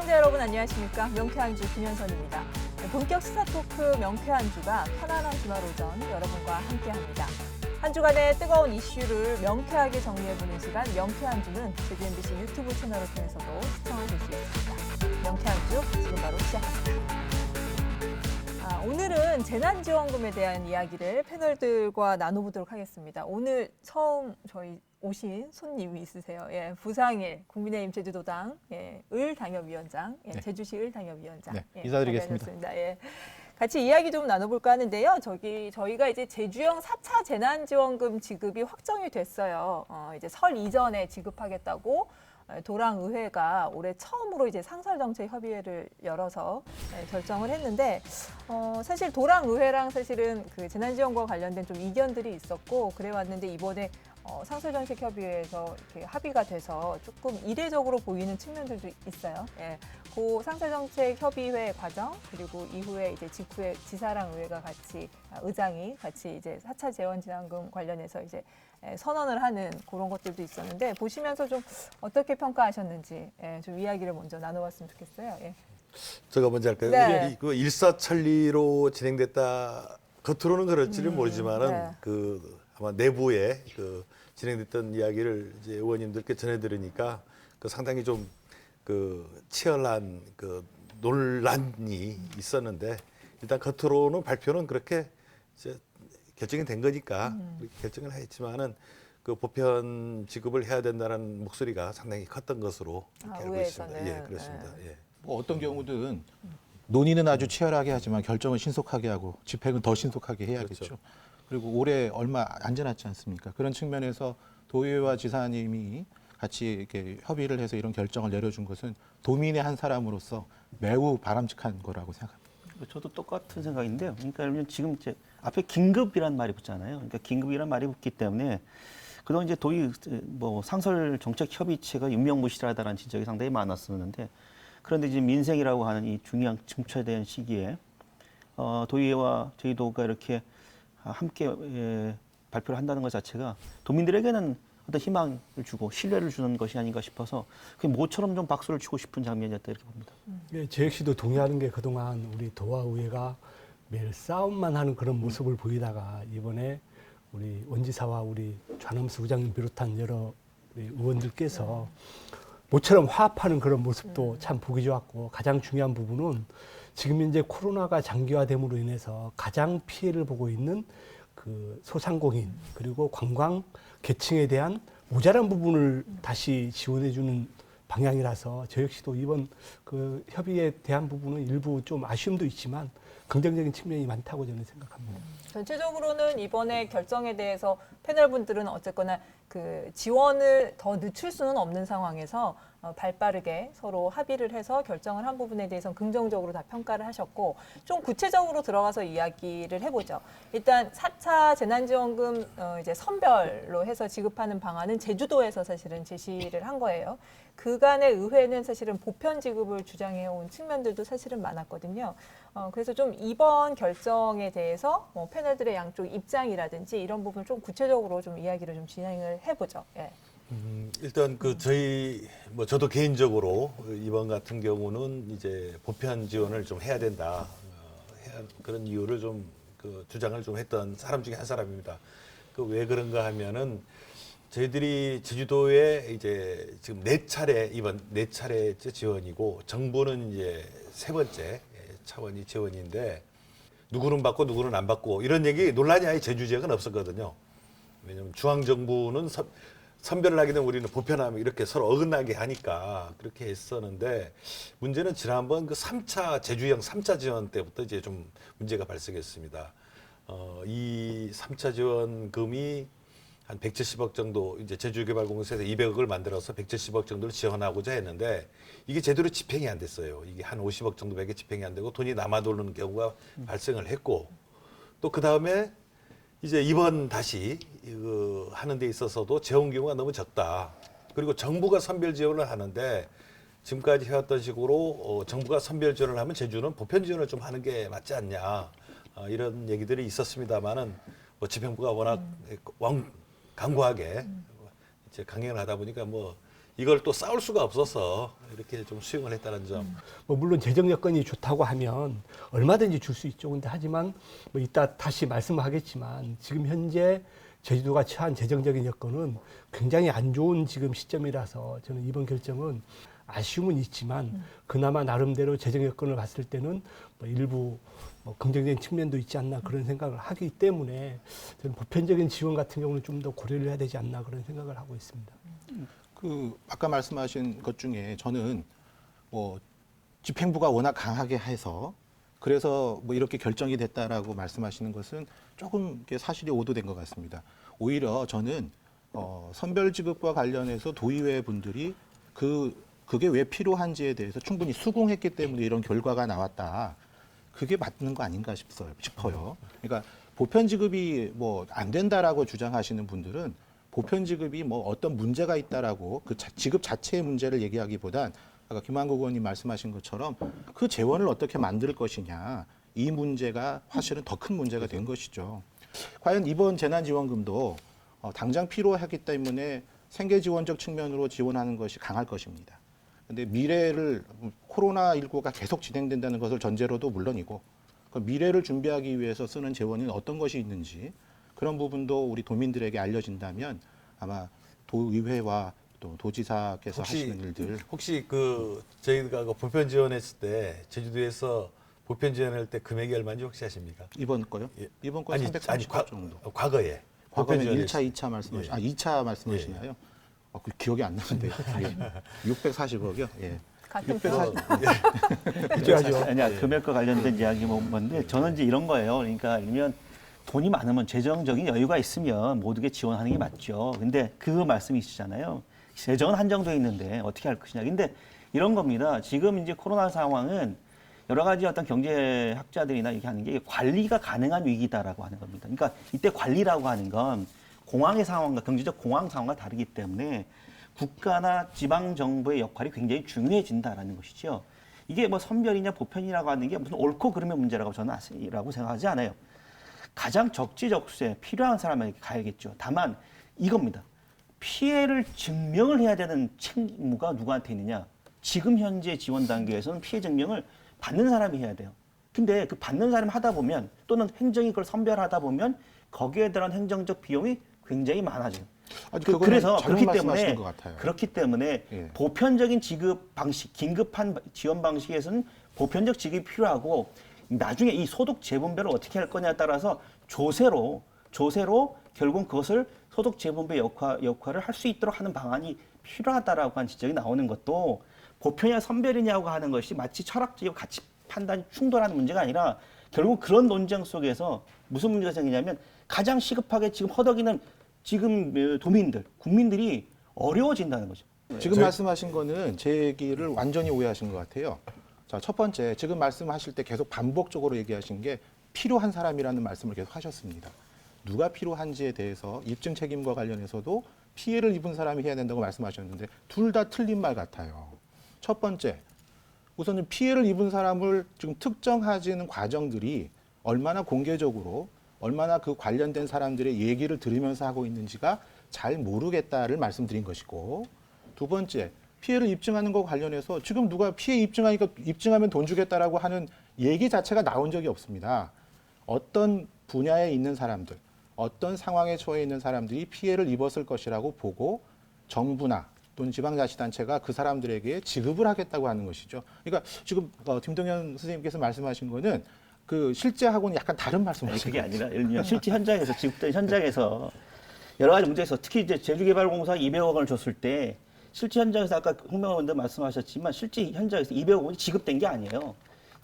시청자 여러분 안녕하십니까? 명쾌한 주 김현선입니다. 본격 시사 토크 명쾌한 주가 편안한 주말 오전 여러분과 함께합니다. 한 주간의 뜨거운 이슈를 명쾌하게 정리해보는 시간 명쾌한 주는 JBNBC 유튜브 채널을 통해서도 시청하실 수 있습니다. 명쾌한 주 지금 바로 시작합니다. 오늘은 재난지원금에 대한 이야기를 패널들과 나눠보도록 하겠습니다. 오늘 처음 저희 오신 손님이 있으세요. 예, 부상일 국민의힘 제주도당 을 당협위원장, 네. 제주시 을 당협위원장. 네, 인사드리겠습니다. 예. 같이 이야기 좀 나눠볼까 하는데요. 저희가 이제 제주형 4차 재난지원금 지급이 확정이 됐어요. 이제 설 이전에 지급하겠다고 도랑의회가 올해 처음으로 이제 상설정책협의회를 열어서 결정을 했는데 사실 도랑의회랑 사실은 그 재난지원금과 관련된 좀 이견들이 있었고 그래 왔는데 이번에 상설정책협의회에서 이렇게 합의가 돼서 조금 이례적으로 보이는 측면들도 있어요. 예. 그 상설정책협의회 과정 그리고 이후에 이제 직후에 지사랑 의회가 같이 의장이 같이 이제 4차 재원지원금 관련해서 이제 선언을 하는 그런 것들도 있었는데 보시면서 좀 어떻게 평가하셨는지 좀 이야기를 먼저 나눠봤으면 좋겠어요. 예. 제가 먼저 할까요? 네. 그 일사천리로 진행됐다. 겉으로는 그럴지는 모르지만은 네. 그 아마 내부에 그 진행됐던 이야기를 이제 의원님들께 전해 들으니까 그 상당히 좀 그 치열한 그 논란이 있었는데 일단 겉으로는 발표는 그렇게 이제 결정이 된 거니까 그렇게 결정을 했지만은 그 보편 지급을 해야 된다는 목소리가 상당히 컸던 것으로 그렇게 알고 있습니다. 의회에서는. 예, 그렇습니다. 예. 뭐 어떤 경우든 논의는 아주 치열하게 하지만 결정은 신속하게 하고 집행은 더 신속하게 해야겠죠. 그렇죠. 그리고 올해 얼마 안 지났지 않습니까? 그런 측면에서 도의회와 지사님이 같이 이렇게 협의를 해서 이런 결정을 내려준 것은 도민의 한 사람으로서 매우 바람직한 거라고 생각합니다. 저도 똑같은 생각인데요. 그러니까 지금 이제 앞에 긴급이란 말이 붙잖아요. 그러니까 긴급이란 말이 붙기 때문에 그동안 이제 도의 뭐 상설 정책 협의체가 유명무실하다라는 지적이 상당히 많았었는데 그런데 이제 민생이라고 하는 이 중요한 쟁취된 시기에 도의회와 저희도가 이렇게 함께 발표를 한다는 것 자체가 도민들에게는 어떤 희망을 주고 신뢰를 주는 것이 아닌가 싶어서 그 모처럼 좀 박수를 치고 싶은 장면이었다 이렇게 봅니다. 예, 제 역시도 동의하는 게 그동안 우리 도화의회가 매일 싸움만 하는 그런 모습을 보이다가 이번에 우리 원지사와 우리 좌남수 의장님 비롯한 여러 우리 의원들께서 모처럼 화합하는 그런 모습도 참 보기 좋았고 가장 중요한 부분은 지금 이제 코로나가 장기화됨으로 인해서 가장 피해를 보고 있는 그 소상공인 그리고 관광 계층에 대한 모자란 부분을 다시 지원해주는 방향이라서 저 역시도 이번 그 협의에 대한 부분은 일부 좀 아쉬움도 있지만 긍정적인 측면이 많다고 저는 생각합니다. 전체적으로는 이번에 결정에 대해서 패널분들은 어쨌거나 그 지원을 더 늦출 수는 없는 상황에서 발빠르게 서로 합의를 해서 결정을 한 부분에 대해서는 긍정적으로 다 평가를 하셨고 좀 구체적으로 들어가서 이야기를 해보죠. 일단 4차 재난지원금 이제 선별로 해서 지급하는 방안은 제주도에서 사실은 제시를 한 거예요. 그간의 의회는 사실은 보편 지급을 주장해온 측면들도 사실은 많았거든요. 그래서 좀 이번 결정에 대해서 뭐 패널들의 양쪽 입장이라든지 이런 부분 좀 구체적으로 좀 이야기를 좀 진행을 해보죠. 예. 일단 그 저도 개인적으로 이번 같은 경우는 이제 보편 지원을 좀 해야 된다. 그런 이유를 좀 그 주장을 좀 했던 사람 중에 한 사람입니다. 그 왜 그런가 하면은 저희들이 제주도에 이제 지금 이번 네 차례 지원이고 정부는 이제 세 번째 차원이 지원인데 누구는 받고 누구는 안 받고 이런 논란이 아예 제주 지역은 없었거든요. 왜냐하면 중앙정부는 선별을 하게 되면 우리는 보편하면 이렇게 서로 어긋나게 하니까 그렇게 했었는데 문제는 지난번 그 3차 제주형 3차 지원 때부터 이제 좀 문제가 발생했습니다. 이 3차 지원금이 한 170억 정도 이제 제주개발공사에서 200억을 만들어서 170억 정도를 지원하고자 했는데 이게 제대로 집행이 안 됐어요. 이게 한 50억 정도밖에 집행이 안 되고 돈이 남아도는 경우가 발생을 했고 또 그 다음에 이제 이번 다시 하는 데 있어서도 재원 규모가 너무 적다. 그리고 정부가 선별 지원을 하는데 지금까지 해왔던 식으로 정부가 선별 지원을 하면 제주는 보편 지원을 좀 하는 게 맞지 않냐. 이런 얘기들이 있었습니다만은 뭐 집행부가 워낙 강고하게 이제 강행을 하다 보니까 뭐 이걸 또 싸울 수가 없어서 이렇게 좀 수용을 했다는 점. 뭐 물론 재정 여건이 좋다고 하면 얼마든지 줄 수 있죠. 근데 하지만 뭐 이따 다시 말씀하겠지만 지금 현재 제주도가 처한 재정적인 여건은 굉장히 안 좋은 지금 시점이라서 저는 이번 결정은 아쉬움은 있지만 그나마 나름대로 재정 여건을 봤을 때는 뭐 일부 뭐 긍정적인 측면도 있지 않나 그런 생각을 하기 때문에 저는 보편적인 지원 같은 경우는 좀 더 고려를 해야 되지 않나 그런 생각을 하고 있습니다. 그 아까 말씀하신 것 중에 저는 뭐 집행부가 워낙 강하게 해서 그래서 뭐 이렇게 결정이 됐다라고 말씀하시는 것은 조금 이게 사실이 오도된 것 같습니다. 오히려 저는 선별 지급과 관련해서 도의회 분들이 그게 왜 필요한지에 대해서 충분히 수긍했기 때문에 이런 결과가 나왔다. 그게 맞는 거 아닌가 싶어요. 그러니까 보편 지급이 뭐 안 된다라고 주장하시는 분들은 보편 지급이 뭐 어떤 문제가 있다라고 그 지급 자체의 문제를 얘기하기보단 아까 김한국 의원님 말씀하신 것처럼 그 재원을 어떻게 만들 것이냐 이 문제가 사실은 더 큰 문제가 된 것이죠. 과연 이번 재난지원금도 당장 필요하기 때문에 생계지원적 측면으로 지원하는 것이 강할 것입니다. 근데 미래를 코로나19가 계속 진행된다는 것을 전제로도 물론이고 그 미래를 준비하기 위해서 쓰는 재원이 어떤 것이 있는지 그런 부분도 우리 도민들에게 알려진다면 아마 도의회와 또 도지사께서 하시는 일들 혹시 그 저희가 그 보편 지원했을 때 제주도에서 보편 지원할 때 금액이 얼마인지 혹시 아십니까? 이번 거요? 예. 이번 거 아니, 330억 정도. 과거에. 과거는 보편 1차, 지원했을 2차 말씀하시, 예. 2차 말씀하시나요? 그 기억이 안 나는데 640억이요? 예. 같은 640억. 그래야죠. 아니야 금액과 관련된 이야기 뭔데 저는 이제 이런 거예요. 그러니까 일면 돈이 많으면 재정적인 여유가 있으면 모두게 지원하는 게 맞죠. 근데 그 말씀이 있으잖아요. 재정은 한정돼 있는데 어떻게 할 것이냐. 근데 이런 겁니다. 지금 이제 코로나 상황은 여러 가지 어떤 경제학자들이나 이렇게 하는 게 관리가 가능한 위기다라고 하는 겁니다. 그러니까 이때 관리라고 하는 건 공황의 상황과 경제적 공황 상황과 다르기 때문에 국가나 지방 정부의 역할이 굉장히 중요해진다라는 것이죠. 이게 뭐 선별이냐 보편이라고 하는 게 무슨 옳고 그름의 문제라고 저는 라고 생각하지 않아요. 가장 적재적소에 필요한 사람에게 가야겠죠. 다만 이겁니다. 피해를 증명을 해야 되는 책무가 누구한테 있느냐. 지금 현재 지원 단계에서는 피해 증명을 받는 사람이 해야 돼요. 근데 그 받는 사람이 하다 보면 또는 행정이 그걸 선별하다 보면 거기에 대한 행정적 비용이 굉장히 많아져요. 그래서 그렇기 때문에 예. 보편적인 지급 방식, 긴급한 지원 방식에서는 보편적 지급이 필요하고 나중에 이 소득 재분배를 어떻게 할 거냐에 따라서 조세로 결국 그것을 소득 재분배 역할을 할 수 있도록 하는 방안이 필요하다라고 하는 지적이 나오는 것도 보편이냐 선별이냐고 하는 것이 마치 철학적이고 가치 판단이 충돌하는 문제가 아니라 결국 그런 논쟁 속에서 무슨 문제가 생기냐면 가장 시급하게 지금 허덕이는 지금 국민들이 어려워진다는 거죠. 지금 말씀하신 거는 제 얘기를 완전히 오해하신 것 같아요. 자, 첫 번째, 지금 말씀하실 때 계속 반복적으로 얘기하신 게 필요한 사람이라는 말씀을 계속 하셨습니다. 누가 필요한지에 대해서 입증 책임과 관련해서도 피해를 입은 사람이 해야 된다고 말씀하셨는데 둘 다 틀린 말 같아요. 첫 번째, 우선은 피해를 입은 사람을 지금 특정하지는 과정들이 얼마나 공개적으로 얼마나 그 관련된 사람들의 얘기를 들으면서 하고 있는지가 잘 모르겠다를 말씀드린 것이고 두 번째, 피해를 입증하는 것과 관련해서 지금 누가 피해 입증하니까 입증하면 돈 주겠다라고 하는 얘기 자체가 나온 적이 없습니다. 어떤 분야에 있는 사람들, 어떤 상황에 처해 있는 사람들이 피해를 입었을 것이라고 보고 정부나 또는 지방자치단체가 그 사람들에게 지급을 하겠다고 하는 것이죠. 그러니까 지금 김동현 선생님께서 말씀하신 거는 그 실제하고는 약간 다른 말씀하신 그게 거예요. 아니라 예를 들면 실제 현장에서 지급된 현장에서 여러 가지 문제에서 특히 이제 제주개발공사 200억 원을 줬을 때 실제 현장에서 아까 홍명호 의원도 말씀하셨지만 실제 현장에서 200억 원이 지급된 게 아니에요.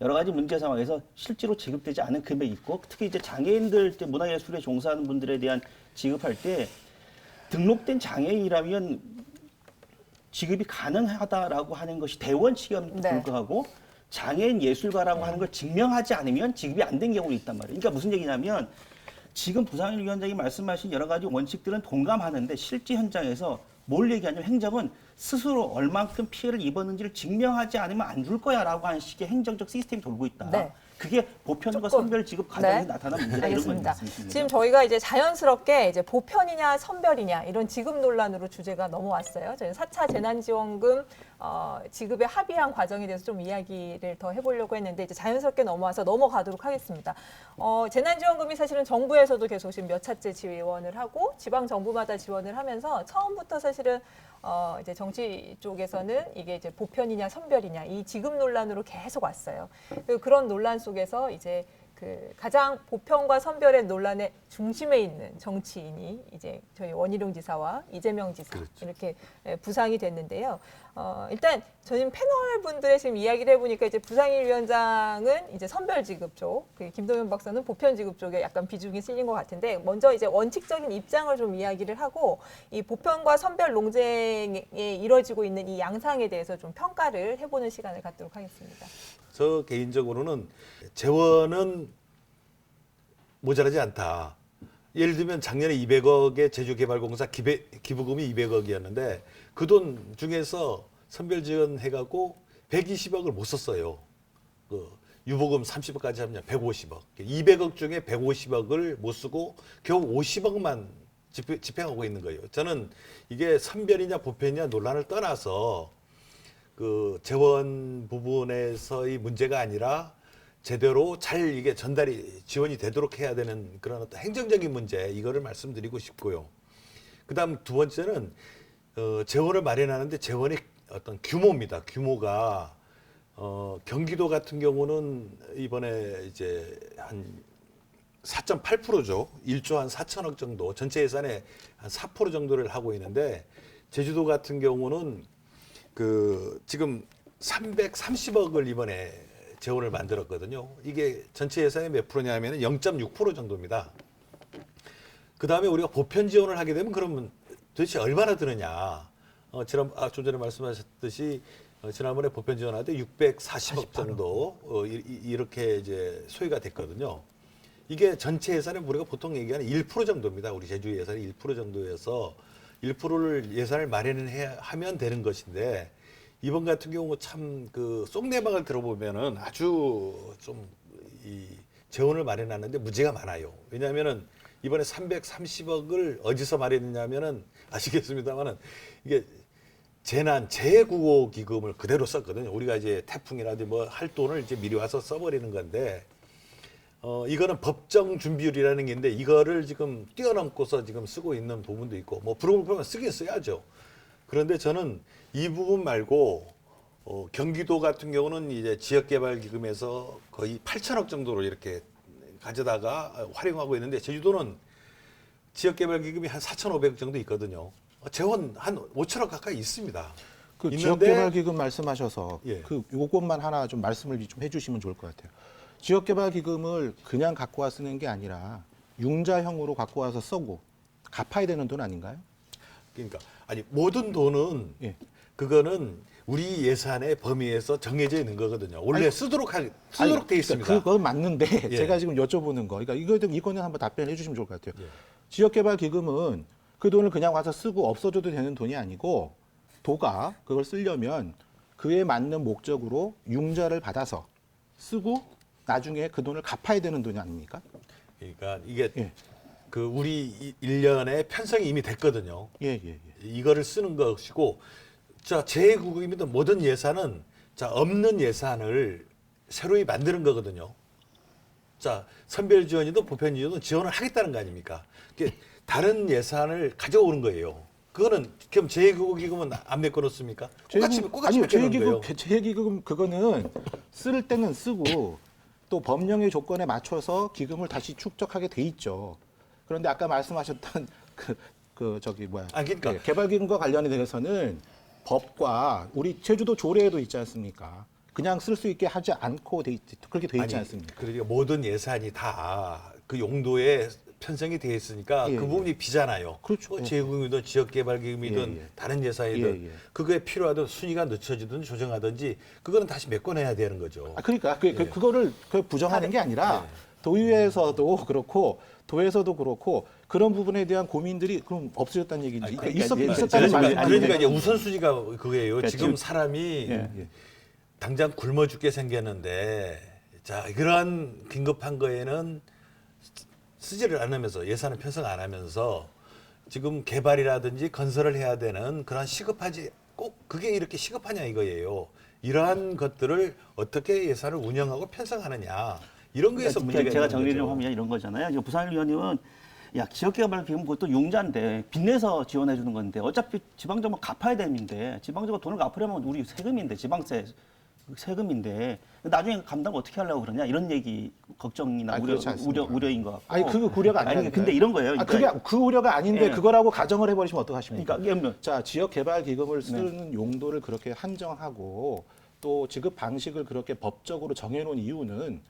여러 가지 문제 상황에서 실제로 지급되지 않은 금액이 있고 특히 이제 장애인들 문화예술에 종사하는 분들에 대한 지급할 때 등록된 장애인이라면 지급이 가능하다라고 하는 것이 대원칙에도 불구하고 장애인 예술가라고 하는 걸 증명하지 않으면 지급이 안 된 경우도 있단 말이에요. 그러니까 무슨 얘기냐면 지금 부상일 위원장이 말씀하신 여러 가지 원칙들은 동감하는데 실제 현장에서 뭘 얘기하냐면 행정은 스스로 얼만큼 피해를 입었는지를 증명하지 않으면 안 줄 거야라고 하는 식의 행정적 시스템이 돌고 있다. 네. 그게 보편과 조금. 선별 지급 과정에 네. 나타난 문제다 이런 알겠습니다. 말씀이십니다. 지금 저희가 이제 자연스럽게 이제 보편이냐 선별이냐 이런 지급 논란으로 주제가 넘어왔어요. 저희는 4차 재난지원금 지급에 합의한 과정에 대해서 좀 이야기를 더 해보려고 했는데 이제 자연스럽게 넘어가도록 하겠습니다. 재난지원금이 사실은 정부에서도 계속 지금 몇 차째 지원을 하고 지방 정부마다 지원을 하면서 처음부터 사실은 이제 정치 쪽에서는 이게 이제 보편이냐 선별이냐 이 지급 논란으로 계속 왔어요. 그런 논란 속에서 이제 그 가장 보편과 선별의 논란의 중심에 있는 정치인이 이제 저희 원희룡 지사와 이재명 지사 그렇죠. 이렇게 부상이 됐는데요. 일단 저희 패널 분들의 지금 이야기를 해보니까 이제 부상일 위원장은 이제 선별 지급 쪽, 그 김동연 박사는 보편 지급 쪽에 약간 비중이 실린 것 같은데 먼저 이제 원칙적인 입장을 좀 이야기를 하고 이 보편과 선별 논쟁에 이뤄지고 있는 이 양상에 대해서 좀 평가를 해보는 시간을 갖도록 하겠습니다. 저 개인적으로는 재원은 모자라지 않다. 예를 들면 작년에 200억의 제주개발공사 기부금이 200억이었는데 그 돈 중에서 선별 지원해갖고 120억을 못 썼어요. 그 유보금 30억까지 하면 150억. 200억 중에 150억을 못 쓰고 겨우 50억만 집행하고 있는 거예요. 저는 이게 선별이냐 보편이냐 논란을 떠나서 그 재원 부분에서의 문제가 아니라 제대로 잘 이게 전달이 지원이 되도록 해야 되는 그런 어떤 행정적인 문제 이거를 말씀드리고 싶고요. 그다음 두 번째는 재원을 마련하는데 재원의 어떤 규모입니다. 규모가 경기도 같은 경우는 이번에 이제 한 4.8%죠. 1조 한 4천억 정도 전체 예산의 한 4% 정도를 하고 있는데 제주도 같은 경우는 그 지금 330억을 이번에 재원을 만들었거든요. 이게 전체 예산의 몇 프로냐 하면 0.6% 정도입니다. 그 다음에 우리가 보편 지원을 하게 되면 그러면 도대체 얼마나 드느냐. 좀 전에 말씀하셨듯이 지난번에 보편 지원할 때 640억 정도 이렇게 이제 소요가 됐거든요. 이게 전체 예산의 우리가 보통 얘기하는 1% 정도입니다. 우리 제주 예산이 1% 정도여서 1%를 예산을 마련하면 되는 것인데 이번 같은 경우 참 그 속내막을 들어보면은 아주 좀 이 재원을 마련하는데 문제가 많아요. 왜냐하면은 이번에 330억을 어디서 마련했냐면은 아시겠습니다만은 이게 재해구호 기금을 그대로 썼거든요. 우리가 이제 태풍이라든지 뭐 할 돈을 이제 미리 와서 써버리는 건데 이거는 법정 준비율이라는 게 있는데 이거를 지금 뛰어넘고서 지금 쓰고 있는 부분도 있고 뭐 불법하면 쓰긴 써야죠. 그런데 저는 이 부분 말고 경기도 같은 경우는 이제 지역개발기금에서 거의 8천억 정도로 이렇게 가져다가 활용하고 있는데 제주도는 지역개발기금이 한 4,500억 정도 있거든요. 재원 한 5천억 가까이 있습니다. 그 있는데- 지역개발기금 말씀하셔서 예. 그 요것만 하나 좀 말씀을 좀 해주시면 좋을 것 같아요. 지역개발기금을 그냥 갖고 와 쓰는 게 아니라 융자형으로 갖고 와서 쓰고 갚아야 되는 돈 아닌가요? 그러니까 아니 모든 돈은 예. 그거는 우리 예산의 범위에서 정해져 있는 거거든요. 원래 아니, 쓰도록 돼 그러니까 있습니다. 그건 맞는데 예. 제가 지금 여쭤보는 거, 그러니까 이거는 한번 답변해 주시면 좋을 것 같아요. 예. 지역개발기금은 그 돈을 그냥 와서 쓰고 없어져도 되는 돈이 아니고 도가 그걸 쓰려면 그에 맞는 목적으로 융자를 받아서 쓰고 나중에 그 돈을 갚아야 되는 돈이 아닙니까? 그러니까 이게 예. 그 우리 1년에 편성이 이미 됐거든요. 예, 예, 예. 이거를 쓰는 것이고 자 재구금이든 모든 예산은 자 없는 예산을 새로이 만드는 거거든요. 자 선별 지원이든 보편 지원이든 지원을 하겠다는 거 아닙니까? 그게 다른 예산을 가져오는 거예요. 그거는 그럼 재구금은 안 메꿔놓습니까? 똑같이 메꿔놓는 거예요. 재기금 그거는 쓸 때는 쓰고 또 법령의 조건에 맞춰서 기금을 다시 축적하게 돼 있죠. 그런데 아까 말씀하셨던 그러니까 개발기금과 관련에 대해서는 법과 우리 제주도 조례에도 있지 않습니까? 그냥 쓸 수 있게 하지 않고 그렇게 돼 있지 않습니까? 그러니까 모든 예산이 다 그 용도에 편성이 돼 있으니까 예, 그 부분이 비잖아요. 그렇죠. 예. 재구금이든 지역개발기금이든 예, 예. 다른 예산이든 예, 예. 그거에 필요하던 순위가 늦춰지든 조정하든지 그거는 다시 메꿔내야 되는 거죠. 그러니까 그거를 부정하는 게 아니라 도의회에서도 그렇고 도에서도 그렇고 그런 부분에 대한 고민들이 그럼 없어졌다는 얘기인지 있었다는 말씀 그러니까 이제 우선순위가 그거예요. 그러니까 지금 사람이 예. 당장 굶어 죽게 생겼는데 자, 그러한 긴급한 거에는 쓰지를 않으면서 예산을 편성 안 하면서 지금 개발이라든지 건설을 해야 되는 그런 시급하지 꼭 그게 이렇게 시급하냐 이거예요. 이러한 것들을 어떻게 예산을 운영하고 편성하느냐 이런 거에서 문제가 제가 있는 정리를 좀 거죠. 하면 이런 거잖아요. 이제 부산일 의원님은 야 지역개발기금 그것도 용자인데 빚내서 지원해 주는 건데 어차피 지방정부 갚아야 되는데 지방정부 돈을 갚으려면 우리 세금인데 지방세 세금인데 나중에 감당 어떻게 하려고 그러냐 이런 얘기 걱정이나 아니, 그렇지 않습니다. 우려인 것 같고. 아니 그 우려가 아니라 아니 근데 이런 거예요. 아, 그게 그 우려가 아닌데 예. 그거라고 가정을 해버리시면 어떡하십니까? 그러니까 이게 자, 지역개발기금을 쓰는 용도를 그렇게 한정하고 또 지급 방식을 그렇게 법적으로 정해놓은 이유는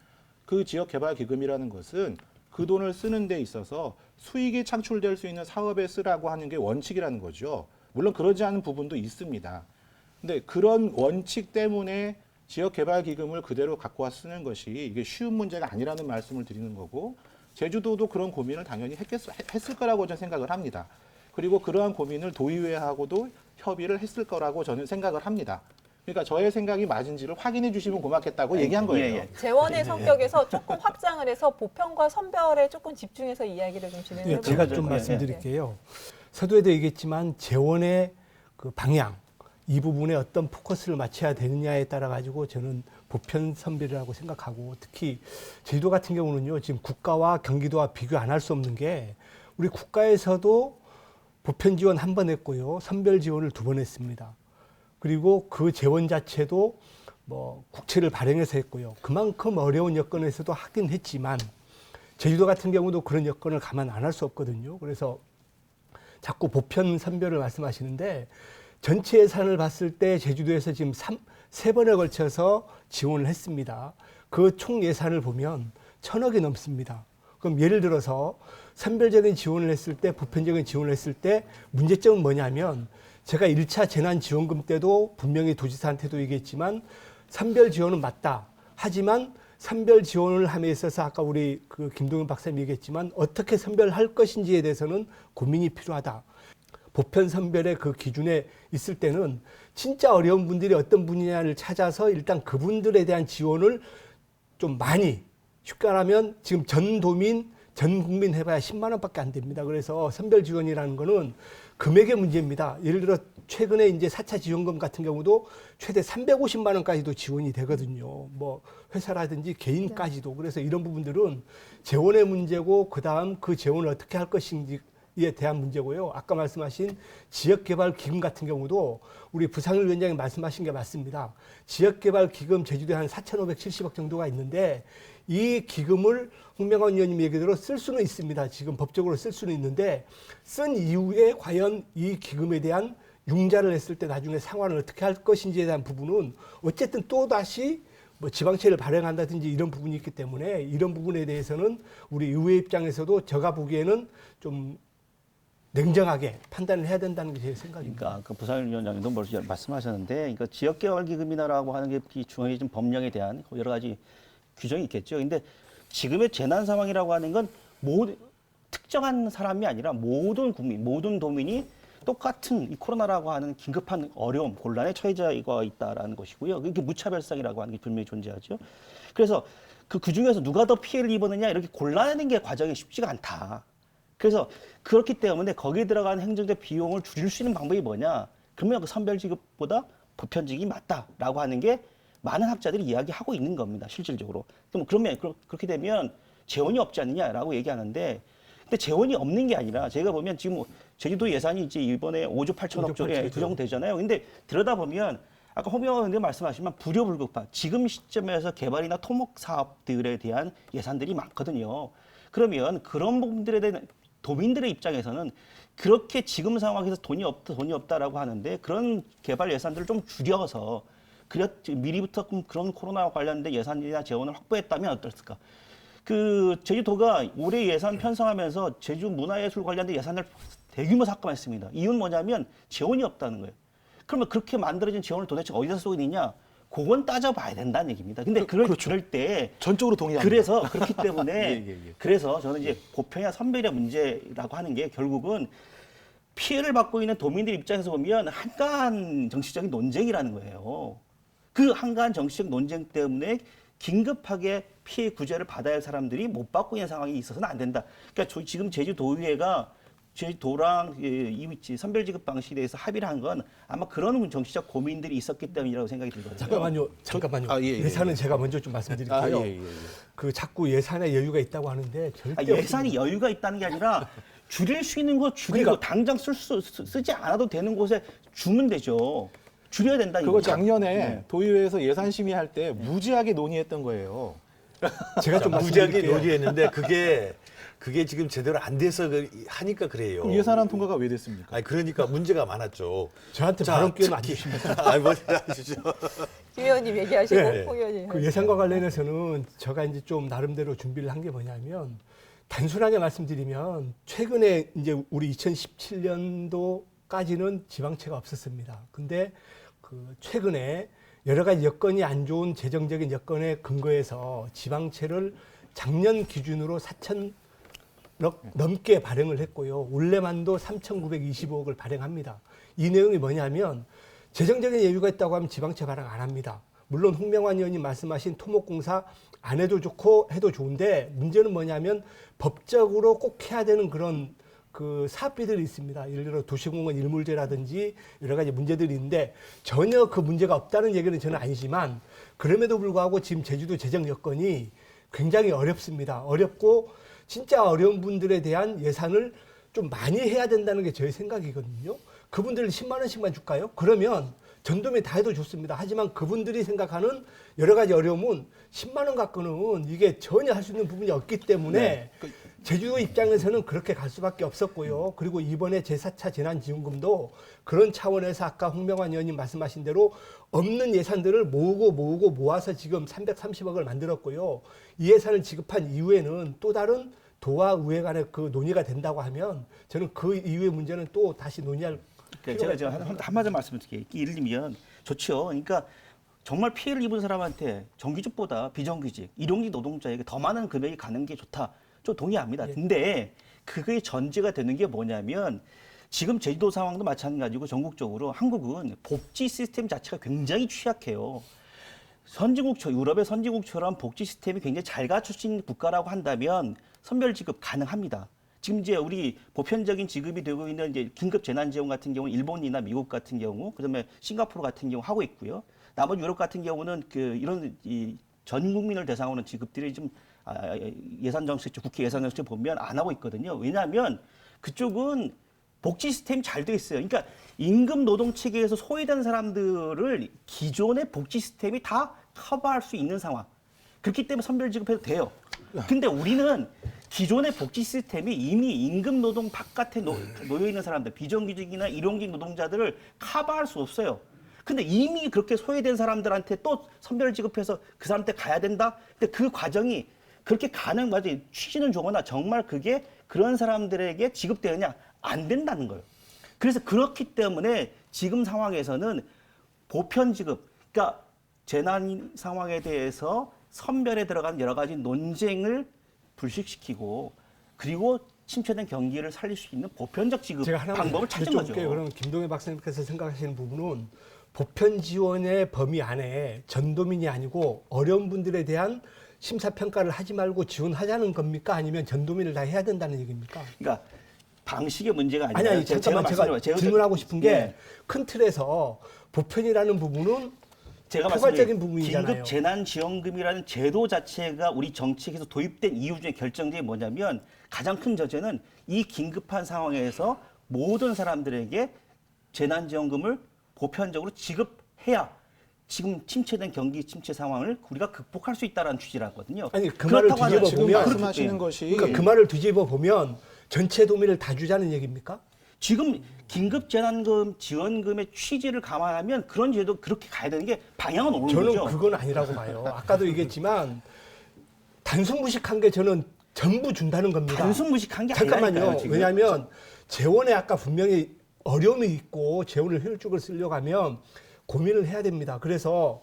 그 지역개발기금이라는 것은 그 돈을 쓰는 데 있어서 수익이 창출될 수 있는 사업에 쓰라고 하는 게 원칙이라는 거죠. 물론 그러지 않은 부분도 있습니다. 근데 그런 원칙 때문에 지역개발기금을 그대로 갖고 와 쓰는 것이 이게 쉬운 문제가 아니라는 말씀을 드리는 거고 제주도도 그런 고민을 당연히 했을 거라고 저는 생각을 합니다. 그리고 그러한 고민을 도의회하고도 협의를 했을 거라고 저는 생각을 합니다. 그러니까 저의 생각이 맞은지를 확인해 주시면 고맙겠다고 얘기한 거예요. 예. 재원의 성격에서 조금 확장을 해서 보편과 선별에 조금 집중해서 이야기를 좀 진행해 예, 볼까요? 제가 좀 예, 말씀드릴게요. 서두에도 얘기했지만 재원의 그 방향 이 부분에 어떤 포커스를 맞춰야 되느냐에 따라 가지고 저는 보편 선별이라고 생각하고 특히 제주도 같은 경우는요 지금 국가와 경기도와 비교 안 할 수 없는 게 우리 국가에서도 보편 지원 한 번 했고요 선별 지원을 2번 했습니다. 그리고 그 재원 자체도 뭐 국채를 발행해서 했고요. 그만큼 어려운 여건에서도 하긴 했지만 제주도 같은 경우도 그런 여건을 감안 안 할 수 없거든요. 그래서 자꾸 보편 선별을 말씀하시는데 전체 예산을 봤을 때 제주도에서 지금 3번에 걸쳐서 지원을 했습니다. 그 총 예산을 보면 1,000억이 넘습니다. 그럼 예를 들어서 선별적인 지원을 했을 때 보편적인 지원을 했을 때 문제점은 뭐냐면 제가 1차 재난지원금 때도 분명히 도지사한테도 얘기했지만 선별 지원은 맞다. 하지만 선별 지원을 함에 있어서 아까 우리 그 김동현 박사님 얘기했지만 어떻게 선별할 것인지에 대해서는 고민이 필요하다. 보편 선별의 그 기준에 있을 때는 진짜 어려운 분들이 어떤 분야를 찾아서 일단 그분들에 대한 지원을 좀 많이 쉽게 말하면 지금 전 도민, 전 국민 해봐야 10만 원밖에 안 됩니다. 그래서 선별 지원이라는 거는 금액의 문제입니다. 예를 들어 최근에 이제 4차 지원금 같은 경우도 최대 350만 원까지도 지원이 되거든요. 뭐 회사라든지 개인까지도. 그래서 이런 부분들은 재원의 문제고 그다음 그 재원을 어떻게 할 것인지 에 대한 문제고요. 아까 말씀하신 지역개발기금 같은 경우도 우리 부상일 위원장이 말씀하신 게 맞습니다. 지역개발기금 제주도에 한 4,570억 정도가 있는데 이 기금을 홍명환 의원님 얘기대로 쓸 수는 있습니다. 지금 법적으로 쓸 수는 있는데 쓴 이후에 과연 이 기금에 대한 융자를 했을 때 나중에 상환을 어떻게 할 것인지에 대한 부분은 어쨌든 또다시 뭐 지방채를 발행한다든지 이런 부분이 있기 때문에 이런 부분에 대해서는 우리 의회 입장에서도 제가 보기에는 좀 냉정하게 판단을 해야 된다는 게 제 생각입니다. 그러니까 그 부산일 위원장님도 먼저 말씀하셨는데, 그러니까 지역개발기금이라고 하는 게 중앙의 좀 법령에 대한 여러 가지 규정이 있겠죠. 근데 지금의 재난 상황이라고 하는 건 특정한 사람이 아니라 모든 국민, 모든 도민이 똑같은 이 코로나라고 하는 긴급한 어려움, 곤란에 처해져 있다라는 것이고요. 이게 무차별성이라고 하는 게 분명히 존재하죠. 그래서 그 중에서 누가 더 피해를 입었느냐 이렇게 골라내는 게 과정이 쉽지가 않다. 그래서 그렇기 때문에 거기에 들어가는 행정적 비용을 줄일 수 있는 방법이 뭐냐? 그러면 그 선별지급보다 보편지급이 맞다라고 하는 게 많은 학자들이 이야기하고 있는 겁니다. 실질적으로. 그러면 그렇게 되면 재원이 없지 않느냐라고 얘기하는데, 근데 재원이 없는 게 아니라 제가 보면 지금 제주도 예산이 이제 이번에 5조 8천억 쪽에 규정되잖아요. 근데 들여다보면 아까 홍명환 의원님 말씀하시면 불효불급한 지금 시점에서 개발이나 토목 사업들에 대한 예산들이 많거든요. 그러면 그런 부분들에 대한 도민들의 입장에서는 그렇게 지금 상황에서 돈이 없다라고 하는데 그런 개발 예산들을 좀 줄여서 미리부터 그런 코로나와 관련된 예산이나 재원을 확보했다면 어떨까? 그 제주도가 올해 예산 편성하면서 제주 문화예술 관련된 예산을 대규모 삭감했습니다. 이유는 뭐냐면 재원이 없다는 거예요. 그러면 그렇게 만들어진 재원을 도대체 어디서 쏘고 있느냐? 그건 따져봐야 된다는 얘기입니다. 근데 그럴 때 전적으로 동의합니다. 그래서 그렇기 때문에 예. 그래서 저는 이제 보편이나 선별의 문제라고 하는 게 결국은 피해를 받고 있는 도민들 입장에서 보면 한가한 정치적인 논쟁이라는 거예요. 그 한가한 정치적 논쟁 때문에 긴급하게 피해 구제를 받아야 할 사람들이 못 받고 있는 상황이 있어서는 안 된다. 그러니까 지금 제주도의회가 제주도랑 선별지급 방식에 대해서 합의를 한 건 아마 그런 정치적 고민들이 있었기 때문이라고 생각이 들거든요. 잠깐만요. 아, 예, 예, 예산은 예. 제가 먼저 좀 말씀드릴게요. 아, 예, 예, 예. 그 자꾸 예산에 여유가 있다고 하는데 절대 예산이 여유가 있다는 게 아니라 줄일 수 있는 거 줄이고 그러니까. 당장 쓰지 않아도 되는 곳에 주면 되죠. 줄여야 된다. 그거 이거죠. 작년에 네. 도의회에서 예산 심의할 때 무지하게 논의했던 거예요. 제가 좀 무지하게 말씀드릴게요. 논의했는데 그게 지금 제대로 안 돼서 하니까 그래요. 그럼 예산안 통과가 왜 됐습니까? 아니 그러니까 문제가 많았죠. 저한테 자, 발언 기회는 안 특히- 주십니다. 아니 뭐 하시죠. 김 의원님 얘기하시고 네. 홍 의원님. 그 예산과 관련해서는 제가 이제 좀 나름대로 준비를 한 게 뭐냐면 단순하게 말씀드리면 최근에 이제 우리 2017년도까지는 지방채가 없었습니다. 근데 그 최근에 여러 가지 여건이 안 좋은 재정적인 여건에 근거해서 지방채를 작년 기준으로 4,000억 넘게 발행을 했고요. 올해만도 3,925억을 발행합니다. 이 내용이 뭐냐면 재정적인 여유가 있다고 하면 지방채 발행 안 합니다. 물론 홍명환 의원님 말씀하신 토목공사 안 해도 좋고 해도 좋은데 문제는 뭐냐면 법적으로 꼭 해야 되는 그런 그 사업비들이 있습니다. 예를 들어 도시공원 일몰제라든지 여러 가지 문제들이 있는데 전혀 그 문제가 없다는 얘기는 저는 아니지만 그럼에도 불구하고 지금 제주도 재정 여건이 굉장히 어렵습니다. 어렵고 진짜 어려운 분들에 대한 예산을 좀 많이 해야 된다는 게 저의 생각이거든요. 그분들 10만 원씩만 줄까요? 그러면 전도면 다 해도 좋습니다. 하지만 그분들이 생각하는 여러 가지 어려움은 10만 원 갖고는 이게 전혀 할 수 있는 부분이 없기 때문에 제주도 입장에서는 그렇게 갈 수밖에 없었고요. 그리고 이번에 제4차 재난지원금도 그런 차원에서 아까 홍명환 의원님 말씀하신 대로 없는 예산들을 모아서 지금 330억을 만들었고요. 이 예산을 지급한 이후에는 또 다른 도와 의회 간의 그 논의가 된다고 하면 저는 그 이후의 문제는 또 다시 논의할 그러니까 제가 한마디 말씀드릴게요. 예를 들면 좋죠. 그러니까 정말 피해를 입은 사람한테 정규직보다 비정규직, 일용직 노동자에게 더 많은 금액이 가는 게 좋다. 좀 동의합니다. 근데 그게 전제가 되는 게 뭐냐면 지금 제주도 상황도 마찬가지고 전국적으로 한국은 복지 시스템 자체가 굉장히 취약해요. 유럽의 선진국처럼 복지 시스템이 굉장히 잘 갖춰진 국가라고 한다면 선별 지급 가능합니다. 지금 이제 우리 보편적인 지급이 되고 있는 이제 긴급 재난 지원 같은 경우는 일본이나 미국 같은 경우, 그다음에 싱가포르 같은 경우 하고 있고요. 나머지 유럽 같은 경우는 이런 전 국민을 대상으로 지급들이 좀 예산 정책, 국회 예산 정책 보면 안 하고 있거든요. 왜냐하면 그쪽은 복지 시스템이 잘 돼 있어요. 그러니까 임금 노동 체계에서 소외된 사람들을 기존의 복지 시스템이 다 커버할 수 있는 상황. 그렇기 때문에 선별 지급해도 돼요. 근데 우리는 기존의 복지 시스템이 이미 임금 노동 바깥에 놓여 있는 사람들, 비정규직이나 일용직 노동자들을 커버할 수 없어요. 근데 이미 그렇게 소외된 사람들한테 또 선별 지급해서 그 사람한테 가야 된다? 근데 그 과정이 그렇게 맞아요. 취지는 좋으나 정말 그게 그런 사람들에게 지급되느냐? 안 된다는 거예요. 그래서 그렇기 때문에 지금 상황에서는 보편 지급, 그러니까 재난 상황에 대해서 선별에 들어간 여러 가지 논쟁을 불식시키고 그리고 침체된 경기를 살릴 수 있는 보편적 지급 제가 하나만 방법을 찾은 거죠. 그럼 김동현 박사님께서 생각하시는 부분은 보편 지원의 범위 안에 전도민이 아니고 어려운 분들에 대한 심사평가를 하지 말고 지원하자는 겁니까? 아니면 전도민을 다 해야 된다는 얘기입니까? 그러니까 방식의 문제가 아니라 아니 잠깐만 제가 질문하고 싶은 게 큰 틀에서 보편이라는 부분은 제가 포괄적인 말씀드린 부분이잖아요. 긴급 재난지원금이라는 제도 자체가 우리 정책에서 도입된 이유 중에 결정적인 게 뭐냐면 가장 큰 전제는 이 긴급한 상황에서 모든 사람들에게 재난지원금을 보편적으로 지급해야 지금 침체된 경기 침체 상황을 우리가 극복할 수 있다는 취지라거든요. 아니 그 말을 뒤집어 지금 보면 말씀하시는 것이 그러니까 그 말을 뒤집어 보면 전체 도민을 다 주자는 얘기입니까? 지금 긴급 재난금 지원금의 취지를 감안하면 그런 제도 그렇게 가야 되는 게 방향은 옳은 저는 거죠. 그건 아니라고 봐요. 아까도 얘기했지만 단순 무식한 게 저는 전부 준다는 겁니다. 단순 무식한 게 잠깐만요. 아니라니까요. 지금. 왜냐하면 재원에 아까 분명히 어려움이 있고 재원을 효율적으로 쓰려고 하면 고민을 해야 됩니다. 그래서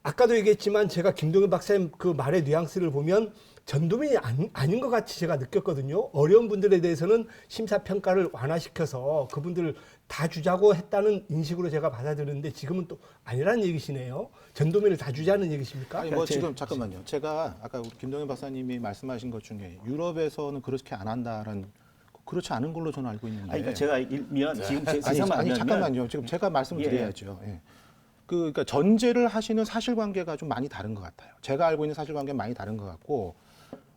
아까도 얘기했지만 제가 김동현 박사님 그 말의 뉘앙스를 보면 전도민이 아닌 것 같이 제가 느꼈거든요. 어려운 분들에 대해서는 심사평가를 완화시켜서 그분들을 다 주자고 했다는 인식으로 제가 받아들였는데 지금은 또 아니라는 얘기시네요. 전도민을 다 주자는 얘기십니까? 아니 뭐 지금 잠깐만요. 제가 아까 우리 김동현 박사님이 말씀하신 것 중에 유럽에서는 그렇게 안 한다라는 그렇지 않은 걸로 저는 알고 있는데. 아니, 그러니까 제가 일면 지금 제 아니 말하면 잠깐만요. 지금 제가 말씀을 예. 드려야죠. 예. 그러니까 전제를 하시는 사실관계가 좀 많이 다른 것 같아요. 제가 알고 있는 사실관계는 많이 다른 것 같고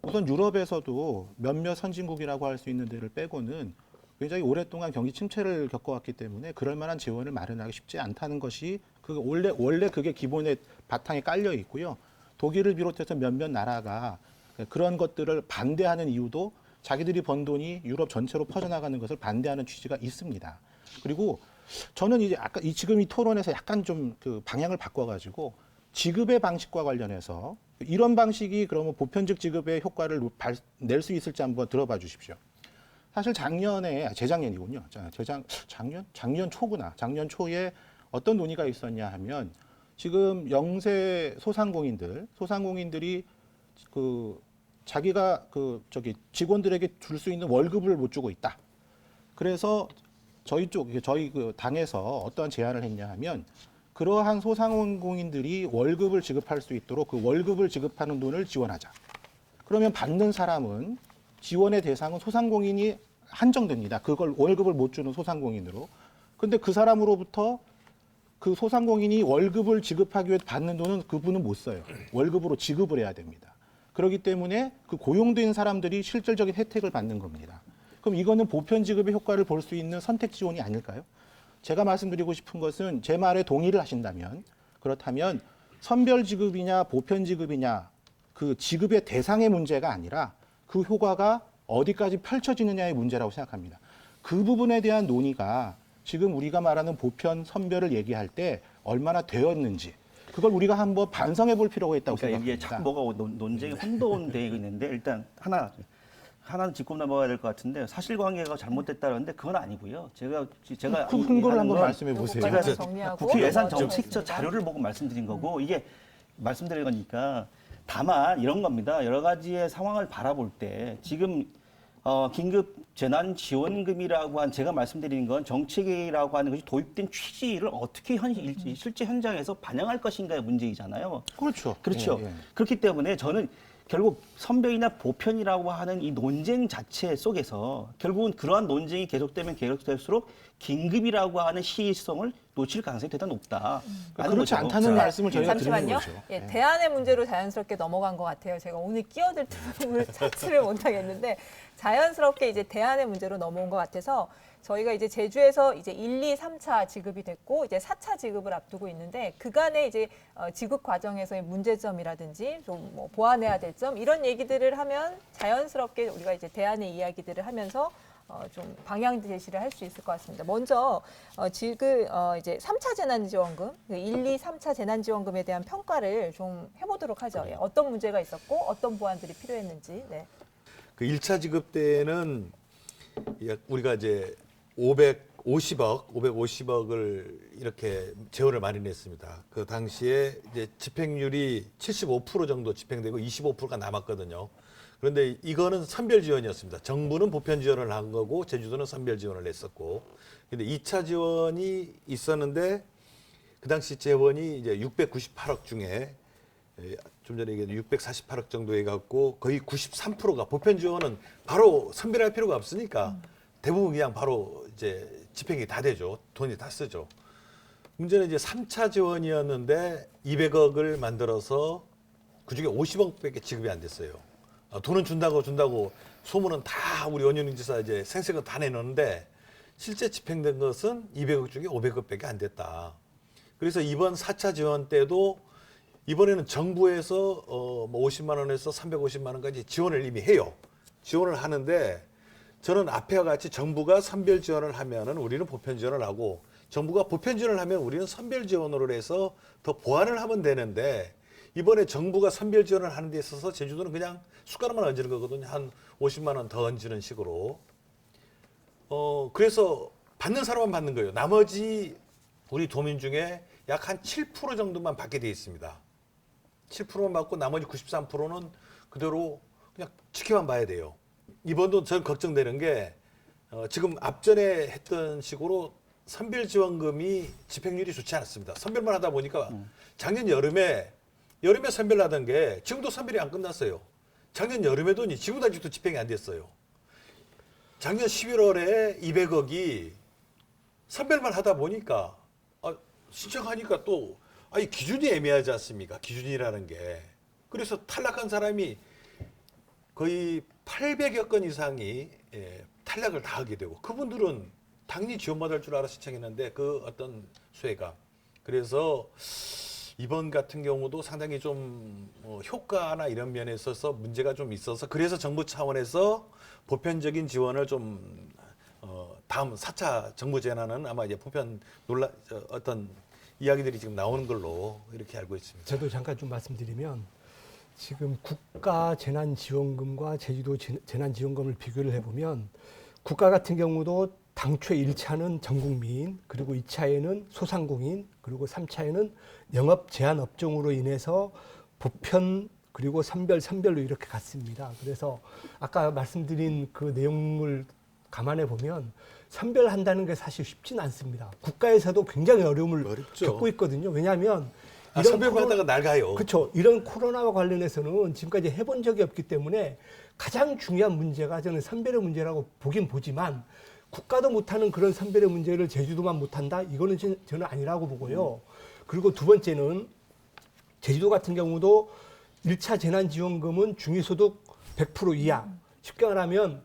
우선 유럽에서도 몇몇 선진국이라고 할 수 있는 데를 빼고는 굉장히 오랫동안 경기 침체를 겪어왔기 때문에 그럴 만한 재원을 마련하기 쉽지 않다는 것이 원래 그게 기본의 바탕에 깔려 있고요. 독일을 비롯해서 몇몇 나라가 그런 것들을 반대하는 이유도 자기들이 번 돈이 유럽 전체로 퍼져나가는 것을 반대하는 취지가 있습니다. 그리고 저는 이제 아까 지금 이 토론에서 약간 좀 그 방향을 바꿔가지고 지급의 방식과 관련해서 이런 방식이 그러면 보편적 지급의 효과를 낼 수 있을지 한번 들어봐 주십시오. 사실 재작년이군요. 작년 초구나. 작년 초에 어떤 논의가 있었냐 하면 지금 영세 소상공인들이 자기가 직원들에게 줄 수 있는 월급을 못 주고 있다. 그래서 저희 당에서 어떠한 제안을 했냐 하면 그러한 소상공인들이 월급을 지급할 수 있도록 그 월급을 지급하는 돈을 지원하자. 그러면 받는 사람은 지원의 대상은 소상공인이 한정됩니다. 그걸 월급을 못 주는 소상공인으로. 근데 그 사람으로부터 그 소상공인이 월급을 지급하기 위해 받는 돈은 그분은 못 써요. 월급으로 지급을 해야 됩니다. 그렇기 때문에 그 고용된 사람들이 실질적인 혜택을 받는 겁니다. 그럼 이거는 보편 지급의 효과를 볼 수 있는 선택 지원이 아닐까요? 제가 말씀드리고 싶은 것은 제 말에 동의를 하신다면 그렇다면 선별 지급이냐 보편 지급이냐 그 지급의 대상의 문제가 아니라 그 효과가 어디까지 펼쳐지느냐의 문제라고 생각합니다. 그 부분에 대한 논의가 지금 우리가 말하는 보편 선별을 얘기할 때 얼마나 되었는지 그걸 우리가 한번 반성해 볼 필요가 있다고 그러니까 생각합니다. 이게 자꾸 뭐가 논쟁이 혼돈되고 있는데 일단 하나는 짚고 넘어가야 될 것 같은데 사실관계가 잘못됐다는데 그건 아니고요. 제가 그 근거를 한번 건 말씀해 보세요. 제가 제가 정리하고 국회 예산 넘어가도록 정책적 하겠습니다. 자료를 보고 말씀드린 거고 이게 말씀드린 거니까 다만 이런 겁니다. 여러 가지의 상황을 바라볼 때 지금 긴급 재난 지원금이라고 한 제가 말씀드리는 건 정책이라고 하는 것이 도입된 취지를 어떻게 실제 현장에서 반영할 것인가의 문제이잖아요. 그렇죠. 그렇죠. 예, 예. 그렇기 때문에 저는 결국 선별이나 보편이라고 하는 이 논쟁 자체 속에서 결국은 그러한 논쟁이 계속되면 계속될수록 긴급이라고 하는 시의성을 놓칠 가능성이 대단히 높다. 그렇지 않다는 말씀을 저희가 드리는 잠시만요. 거죠. 예, 대안의 문제로 자연스럽게 넘어간 것 같아요. 제가 오늘 끼어들 틈을 찾지를 못하겠는데 자연스럽게 이제 대안의 문제로 넘어온 것 같아서 저희가 이제 제주에서 이제 1, 2, 3차 지급이 됐고 이제 4차 지급을 앞두고 있는데 그간의 이제 지급 과정에서의 문제점이라든지 좀 뭐 보완해야 될 점 이런 얘기들을 하면 자연스럽게 우리가 이제 대안의 이야기들을 하면서 좀 방향 제시를 할 수 있을 것 같습니다. 먼저 지금 이제 3차 재난지원금, 1, 2, 3차 재난지원금에 대한 평가를 좀 해보도록 하죠. 예, 어떤 문제가 있었고 어떤 보완들이 필요했는지. 네. 그 1차 지급 때는 우리가 이제 550억을 이렇게 재원을 마련했습니다. 그 당시에 이제 집행률이 75% 정도 집행되고 25%가 남았거든요. 그런데 이거는 선별 지원이었습니다. 정부는 보편 지원을 한 거고 제주도는 선별 지원을 했었고. 근데 2차 지원이 있었는데 그 당시 재원이 이제 698억 중에 좀 전에 얘기했던 648억 정도 해갖고 거의 93%가 보편 지원은 바로 선별할 필요가 없으니까 대부분 그냥 바로 이제 집행이 다 되죠. 돈이 다 쓰죠. 문제는 이제 3차 지원이었는데 200억을 만들어서 그중에 50억밖에 지급이 안 됐어요. 돈은 준다고 소문은 다 우리 원윤희 지사 이제 생색은 다 내놓는데 실제 집행된 것은 200억 중에 500억밖에 안 됐다. 그래서 이번 4차 지원 때도 이번에는 정부에서 뭐 50만 원에서 350만 원까지 지원을 이미 해요. 지원을 하는데 저는 앞에와 같이 정부가 선별 지원을 하면은 우리는 보편 지원을 하고 정부가 보편 지원을 하면 우리는 선별 지원으로 해서 더 보완을 하면 되는데 이번에 정부가 선별 지원을 하는 데 있어서 제주도는 그냥 숟가락만 얹는 거거든요. 한 50만 원 더 얹는 식으로. 그래서 받는 사람만 받는 거예요. 나머지 우리 도민 중에 약 한 7% 정도만 받게 돼 있습니다. 7%만 받고 나머지 93%는 그대로 그냥 지켜만 봐야 돼요. 이번도 저는 걱정되는 게 지금 앞전에 했던 식으로 선별 지원금이 집행률이 좋지 않았습니다. 선별만 하다 보니까 작년 여름에 선별하던 게 지금도 선별이 안 끝났어요. 작년 여름에도 지금도 아직도 집행이 안 됐어요. 작년 11월에 200억이 선별만 하다 보니까 신청하니까 또 이 기준이 애매하지 않습니까? 기준이라는 게. 그래서 탈락한 사람이 거의 800여 건 이상이 탈락을 다 하게 되고 그분들은 당연히 지원받을 줄 알아 신청했는데 그 어떤 수혜가. 그래서 이번 같은 경우도 상당히 좀 효과나 이런 면에 있어서 문제가 좀 있어서 그래서 정부 차원에서 보편적인 지원을 좀 다음 4차 정부 재난은 아마 이제 보편 어떤 이야기들이 지금 나오는 걸로 이렇게 알고 있습니다. 저도 잠깐 좀 말씀드리면 지금 국가 재난지원금과 제주도 재난지원금을 비교를 해보면 국가 같은 경우도 당초 1차는 전국민, 그리고 2차에는 소상공인, 그리고 3차에는 영업 제한 업종으로 인해서 보편 그리고 선별로 이렇게 갔습니다. 그래서 아까 말씀드린 그 내용을 감안해 보면 선별한다는 게 사실 쉽지는 않습니다. 국가에서도 굉장히 어려움을 어렵죠. 겪고 있거든요. 왜냐하면 선별받다가 낡아요. 그렇죠. 이런 코로나와 관련해서는 지금까지 해본 적이 없기 때문에 가장 중요한 문제가 저는 선별의 문제라고 보긴 보지만 국가도 못하는 그런 선별의 문제를 제주도만 못한다? 이거는 저는 아니라고 보고요. 그리고 두 번째는 제주도 같은 경우도 1차 재난지원금은 중위소득 100% 이하. 쉽게 말하면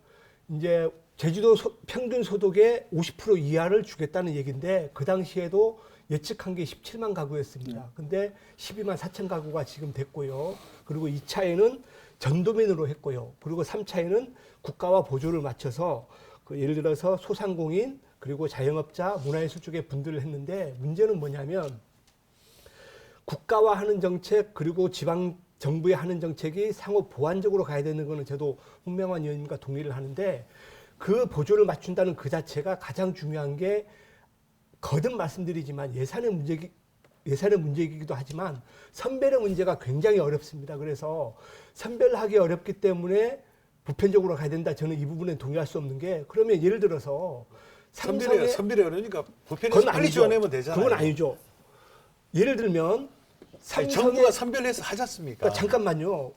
이제 제주도 평균 소득의 50% 이하를 주겠다는 얘기인데 그 당시에도 예측한 게 17만 가구였습니다. 근데 12만 4천 가구가 지금 됐고요. 그리고 2차에는 전도민으로 했고요. 그리고 3차에는 국가와 보조를 맞춰서 예를 들어서 소상공인 그리고 자영업자, 문화예술 쪽의 분들을 했는데 문제는 뭐냐면 국가와 하는 정책 그리고 지방 정부에 하는 정책이 상호 보완적으로 가야 되는 거는 저도 홍명환 의원님과 동의를 하는데 그 보조를 맞춘다는 그 자체가 가장 중요한 게 거듭 말씀드리지만 예산의 문제이기도 하지만 선별의 문제가 굉장히 어렵습니다. 그래서 선별하기 어렵기 때문에 보편적으로 가야 된다. 저는 이 부분에 동의할 수 없는 게 그러면 예를 들어서 선별이 어려우니까 보편에서 빨리 지원하면 되잖아요. 그건 아니죠. 예를 들면 정부가 선별해서 하지 않습니까? 그러니까 잠깐만요.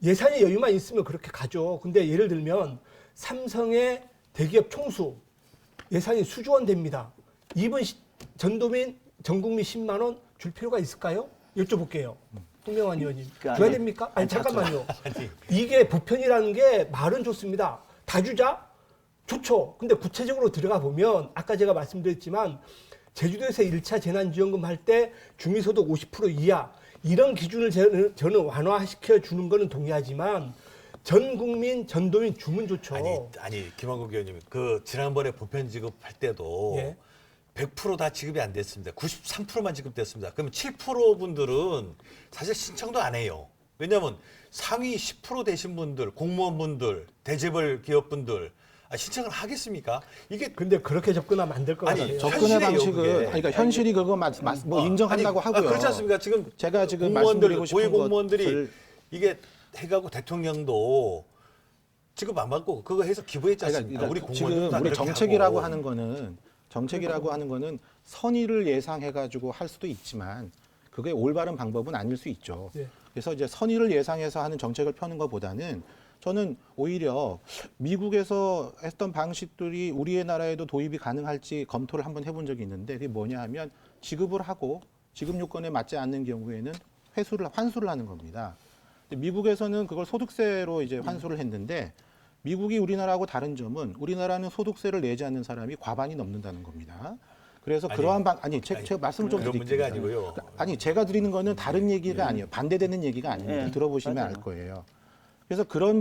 예산의 여유만 있으면 그렇게 가죠. 근데 예를 들면 삼성의 대기업 총수 예산이 수조 원 됩니다. 이번 전도민 전국민 10만 원 줄 필요가 있을까요? 여쭤볼게요. 홍명환 의원님. 그러니까 줘야 됩니까? 아니 잠깐만요. 이게 보편이라는 게 말은 좋습니다. 다 주자? 좋죠. 근데 구체적으로 들어가 보면 아까 제가 말씀드렸지만 제주도에서 1차 재난지원금 할 때 중위소득 50% 이하 이런 기준을 저는 완화시켜 주는 거는 동의하지만 전 국민, 전도민 주면 좋죠. 아니 김한국 의원님 그 지난번에 보편 지급할 때도 예. 100% 다 지급이 안 됐습니다. 93%만 지급됐습니다. 그러면 7% 분들은 사실 신청도 안 해요. 왜냐하면 상위 10% 되신 분들, 공무원분들, 대재벌 기업분들 신청을 하겠습니까? 이게 근데 그렇게 접근하면 안 될 것 아니, 같아요. 접근의 현실이에요, 방식은 그게. 그러니까 현실이 그거 뭐 인정한다고 하고요. 그렇지 않습니까? 지금 제가 지금 공무원들, 말씀드리고 싶은 고위공무원들이 것을 이게 해가고 대통령도 지급 안 받고 그거 해서 기부했지 않습니까? 우리 지금 공무원들 우리 정책이라고 하는 거는 선의를 예상해가지고 할 수도 있지만 그게 올바른 방법은 아닐 수 있죠. 네. 그래서 이제 선의를 예상해서 하는 정책을 펴는 것보다는 저는 오히려 미국에서 했던 방식들이 우리의 나라에도 도입이 가능할지 검토를 한번 해본 적이 있는데 그게 뭐냐 하면 지급을 하고 지급 요건에 맞지 않는 경우에는 환수를 하는 겁니다. 미국에서는 그걸 소득세로 이제 환수를 했는데 미국이 우리나라하고 다른 점은 우리나라는 소득세를 내지 않는 사람이 과반이 넘는다는 겁니다. 그래서 그러한 제가 말씀을 좀 그런 드릴게요. 문제가 아니고요. 아니 제가 드리는 거는 다른 얘기가 아니에요. 반대되는 얘기가 아닙니다. 예, 들어보시면 맞아요. 알 거예요. 그래서 그런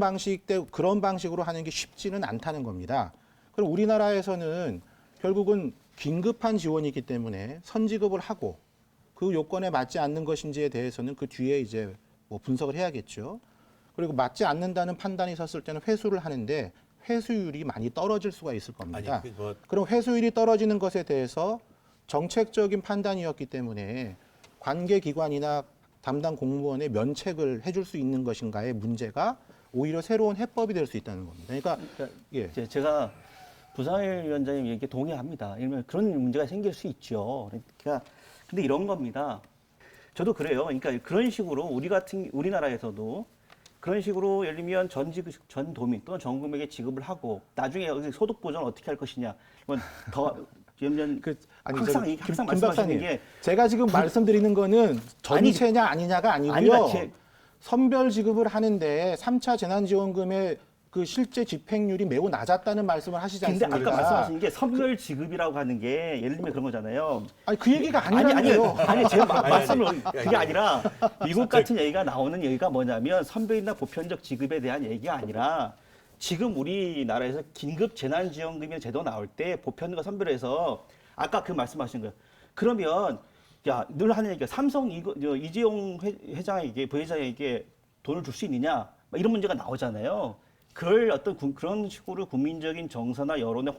방식으로 하는 게 쉽지는 않다는 겁니다. 그럼 우리나라에서는 결국은 긴급한 지원이기 때문에 선지급을 하고 그 요건에 맞지 않는 것인지에 대해서는 그 뒤에 이제 뭐 분석을 해야겠죠. 그리고 맞지 않는다는 판단이 섰을 때는 회수를 하는데 회수율이 많이 떨어질 수가 있을 겁니다. 그럼 회수율이 떨어지는 것에 대해서 정책적인 판단이었기 때문에 관계기관이나 담당 공무원의 면책을 해줄 수 있는 것인가의 문제가 오히려 새로운 해법이 될 수 있다는 겁니다. 그러니까 예. 이제 제가 부상일 위원장님 얘기에 동의합니다. 이러면 그런 문제가 생길 수 있죠. 그러니까 근데 이런 겁니다. 저도 그래요. 그러니까 그런 식으로 우리나라에서도 그런 식으로 예를 들면 전 도민 또는 전 국민에게 지급을 하고 나중에 여기 소득 보전 어떻게 할 것이냐. 더 예를 들면 항상 말씀하시는 게 제가 지금 말씀드리는 거는 전체냐 아니냐가 아니고요. 아니다, 선별 지급을 하는데 3차 재난지원금의 그 실제 집행률이 매우 낮았다는 말씀을 하시지 근데 않습니까? 아까 말씀하신 게 선별 지급이라고 하는 게 예를 들면 그런 거잖아요. 아니 그 얘기가 아니라고요. 아니 제가 말씀을 그게 아니라 미국 같은 얘기가 나오는 얘기가 뭐냐면 선별이나 보편적 지급에 대한 얘기가 아니라 지금 우리나라에서 긴급 재난지원금이 제도 나올 때 보편과 선별해서 아까 그 말씀하신 거예요. 그러면 야 늘 하는 얘기가 삼성 이재용 회장에게 부회장에게 돈을 줄 수 있느냐 이런 문제가 나오잖아요. 그걸 그런 식으로 국민적인 정서나 여론에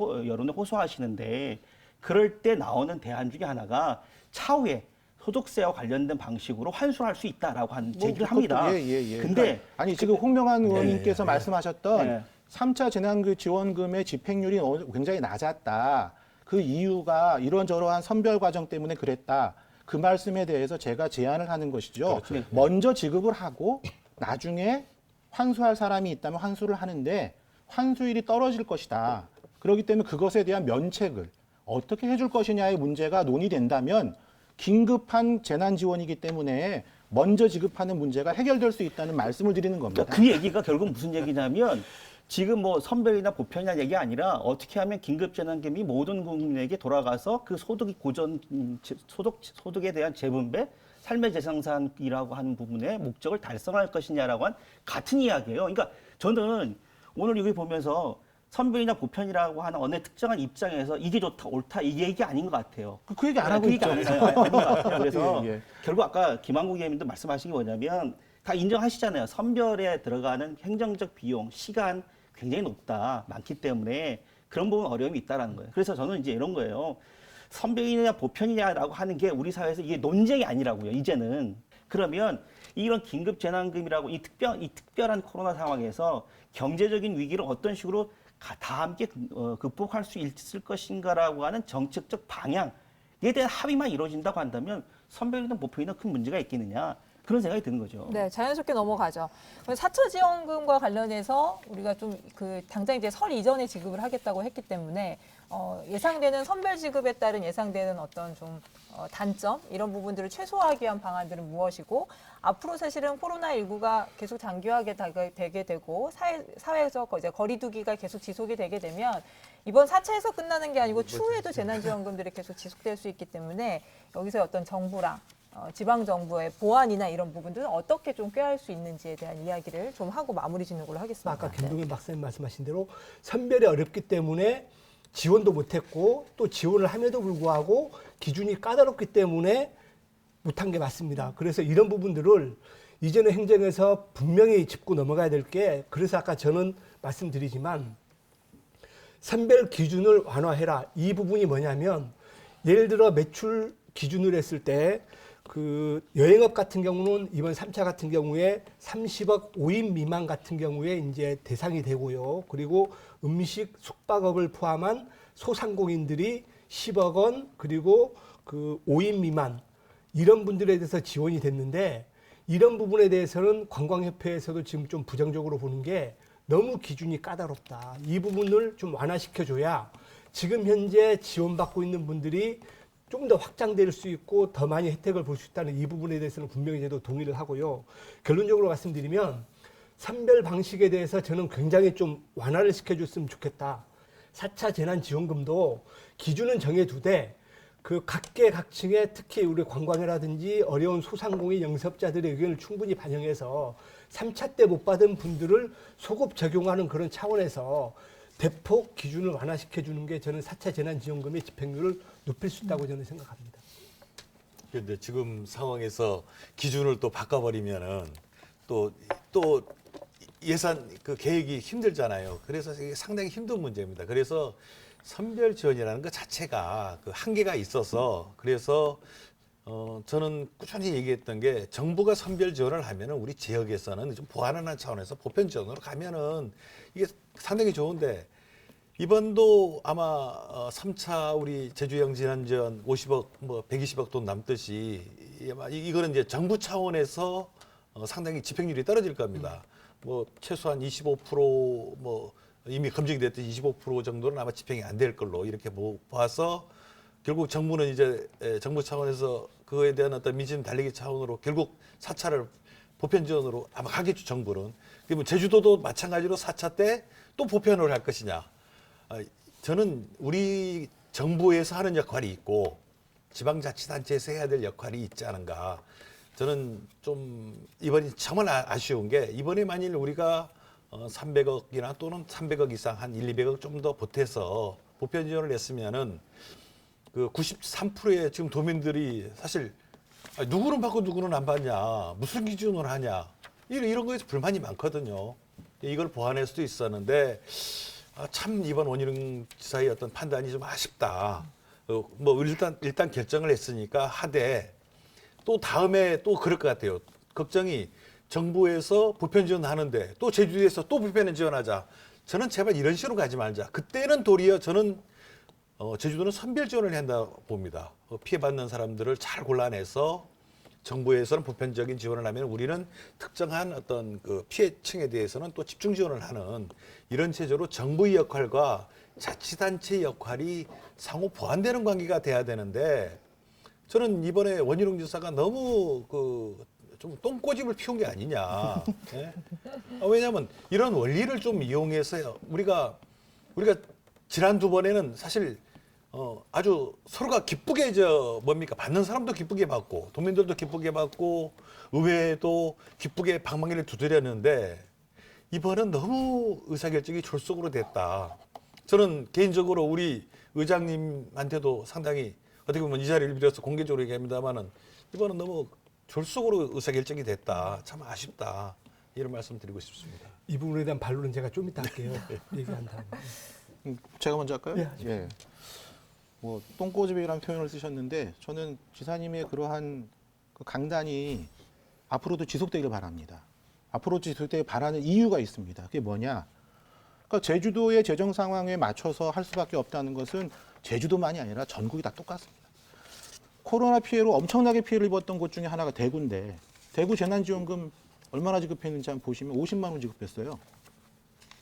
호소하시는데 그럴 때 나오는 대안 중에 하나가 차후에 소득세와 관련된 방식으로 환수할 수 있다라고 하는 제기를 합니다. 예. 근데 그러니까 아니 지금 홍명한 의원님께서 네. 말씀하셨던 네. 3차 재난지원금의 집행률이 굉장히 낮았다. 그 이유가 이런저러한 선별 과정 때문에 그랬다. 그 말씀에 대해서 제가 제안을 하는 것이죠. 그렇죠. 먼저 지급을 하고 나중에 환수할 사람이 있다면 환수를 하는데 환수율이 떨어질 것이다. 그렇기 때문에 그것에 대한 면책을 어떻게 해줄 것이냐의 문제가 논의된다면 긴급한 재난 지원이기 때문에 먼저 지급하는 문제가 해결될 수 있다는 말씀을 드리는 겁니다. 그 얘기가 결국 무슨 얘기냐면 지금 뭐 선별이나 보편이나 얘기 아니라 어떻게 하면 긴급재난금이 모든 국민에게 돌아가서 그 소득이 소득에 대한 재분배, 삶의 재생산이라고 하는 부분의 목적을 달성할 것이냐라고 한 같은 이야기예요. 그러니까 저는 오늘 여기 보면서 선별이나 보편이라고 하는 어느 특정한 입장에서 이게 좋다, 옳다 이 얘기 아닌 것 같아요. 그 얘기 안 하고 그 얘기 있죠. 아닌 것 같아요. 그래서 예. 결국 아까 김한국 의원님도 말씀하신 게 뭐냐면 다 인정하시잖아요. 선별에 들어가는 행정적 비용, 시간 굉장히 많기 때문에 그런 부분 어려움이 있다라는 거예요. 그래서 저는 이제 이런 거예요. 선별이냐 보편이냐라고 하는 게 우리 사회에서 이게 논쟁이 아니라고요. 이제는 그러면 이런 긴급 재난금이라고 이 특별한 코로나 상황에서 경제적인 위기를 어떤 식으로 다 함께 극복할 수 있을 것인가라고 하는 정책적 방향에 대한 합의만 이루어진다고 한다면 선별이든 보편이든 큰 문제가 있겠느냐 그런 생각이 드는 거죠. 네, 자연스럽게 넘어가죠. 4차 지원금과 관련해서 우리가 좀 당장 이제 설 이전에 지급을 하겠다고 했기 때문에 예상되는 선별 지급에 따른 예상되는 어떤 좀 단점 이런 부분들을 최소화하기 위한 방안들은 무엇이고 앞으로 사실은 코로나19가 계속 장기화하게 되게 되고 사회적 이제 거리두기가 계속 지속이 되게 되면 이번 4차에서 끝나는 게 아니고 추후에도 재난지원금들이 계속 지속될 수 있기 때문에 여기서 어떤 정부랑 지방정부의 보완이나 이런 부분들은 어떻게 좀 꾀할 수 있는지에 대한 이야기를 좀 하고 마무리 짓는 걸로 하겠습니다. 아까 김동현 박사님 말씀하신 대로 선별이 어렵기 때문에 지원도 못했고 또 지원을 함에도 불구하고 기준이 까다롭기 때문에 못한 게 맞습니다. 그래서 이런 부분들을 이제는 행정에서 분명히 짚고 넘어가야 될 게 그래서 아까 저는 말씀드리지만 선별 기준을 완화해라. 이 부분이 뭐냐면 예를 들어 매출 기준을 했을 때 그 여행업 같은 경우는 이번 3차 같은 경우에 30억 5인 미만 같은 경우에 이제 대상이 되고요. 그리고 음식 숙박업을 포함한 소상공인들이 10억 원 그리고 그 5인 미만 이런 분들에 대해서 지원이 됐는데 이런 부분에 대해서는 관광협회에서도 지금 좀 부정적으로 보는 게 너무 기준이 까다롭다. 이 부분을 좀 완화시켜줘야 지금 현재 지원받고 있는 분들이 좀 더 확장될 수 있고 더 많이 혜택을 볼 수 있다는 이 부분에 대해서는 분명히 저도 동의를 하고요. 결론적으로 말씀드리면 선별 방식에 대해서 저는 굉장히 좀 완화를 시켜줬으면 좋겠다. 4차 재난지원금도 기준은 정해두되 그 각계각층의 특히 우리 관광이라든지 어려운 소상공인 영세업자들의 의견을 충분히 반영해서 3차 때 못 받은 분들을 소급 적용하는 그런 차원에서 대폭 기준을 완화시켜주는 게 저는 4차 재난지원금의 집행률을 높일 수 있다고 저는 생각합니다. 그런데 지금 상황에서 기준을 또 바꿔버리면은 또 예산 그 계획이 힘들잖아요. 그래서 이게 상당히 힘든 문제입니다. 그래서 선별 지원이라는 것 자체가 그 한계가 있어서 그래서 저는 꾸준히 얘기했던 게 정부가 선별 지원을 하면은 우리 지역에서는 좀 보완하는 차원에서 보편 지원으로 가면은 이게 상당히 좋은데 이번도 아마 3차 우리 제주형 재난지원 50억 뭐 120억 돈 남듯이 이거는 이제 정부 차원에서 상당히 집행률이 떨어질 겁니다. 뭐 최소한 25%뭐 이미 검증이 됐듯 25% 정도는 아마 집행이 안 될 걸로 이렇게 봐서 결국 정부는 이제 정부 차원에서 그거에 대한 어떤 민심 달리기 차원으로 결국 4차를 보편 지원으로 아마 가겠죠, 정부는. 그러면 제주도도 마찬가지로 4차 때 또 보편을 할 것이냐. 저는 우리 정부에서 하는 역할이 있고 지방자치단체에서 해야 될 역할이 있지 않은가. 저는 좀 이번이 정말 아쉬운 게 이번에 만일 우리가 300억이나 또는 300억 이상 한 1, 200억 좀 더 보태서 보편 지원을 했으면은 그 93%의 지금 도민들이 사실 누구는 받고 누구는 안 받냐, 무슨 기준으로 하냐 이런 거에서 불만이 많거든요. 이걸 보완할 수도 있었는데 참 이번 원희룡 지사의 어떤 판단이 좀 아쉽다. 뭐 일단 결정을 했으니까 하되 또 다음에 또 그럴 것 같아요. 걱정이 정부에서 보편 지원하는데 또 제주도에서 또 보편 지원하자. 저는 제발 이런 식으로 가지 말자. 그때는 도리어 저는 제주도는 선별 지원을 한다 봅니다. 피해받는 사람들을 잘 골라내서 정부에서는 보편적인 지원을 하면 우리는 특정한 어떤 그 피해층에 대해서는 또 집중 지원을 하는 이런 체제로 정부의 역할과 자치단체의 역할이 상호 보완되는 관계가 돼야 되는데 저는 이번에 원희룡 지사가 너무 좀 똥꼬집을 피운 게 아니냐. 예? 왜냐하면 이런 원리를 좀 이용해서 우리가 지난 두 번에는 사실 아주 서로가 기쁘게 받는 사람도 기쁘게 받고 도민들도 기쁘게 받고 의회도 기쁘게 방망이를 두드렸는데 이번은 너무 의사결정이 졸속으로 됐다. 저는 개인적으로 우리 의장님한테도 상당히 어떻게 보면 이 자리를 빌어서 공개적으로 얘기합니다만은 이번은 너무 졸속으로 의사결정이 됐다. 참 아쉽다. 이런 말씀 드리고 싶습니다. 이 부분에 대한 반론은 제가 좀 이따 할게요. 얘기한 다음에. 제가 먼저 할까요? 예. 예. 뭐 똥꼬집이라는 표현을 쓰셨는데 저는 지사님의 그러한 그 강단이 앞으로도 지속되길 바랍니다. 앞으로 지속되길 바라는 이유가 있습니다. 그게 뭐냐? 그러니까 제주도의 재정 상황에 맞춰서 할 수밖에 없다는 것은 제주도만이 아니라 전국이 다 똑같습니다. 코로나 피해로 엄청나게 피해를 입었던 곳 중에 하나가 대구인데 대구 재난지원금 얼마나 지급했는지 한번 보시면 50만 원 지급했어요.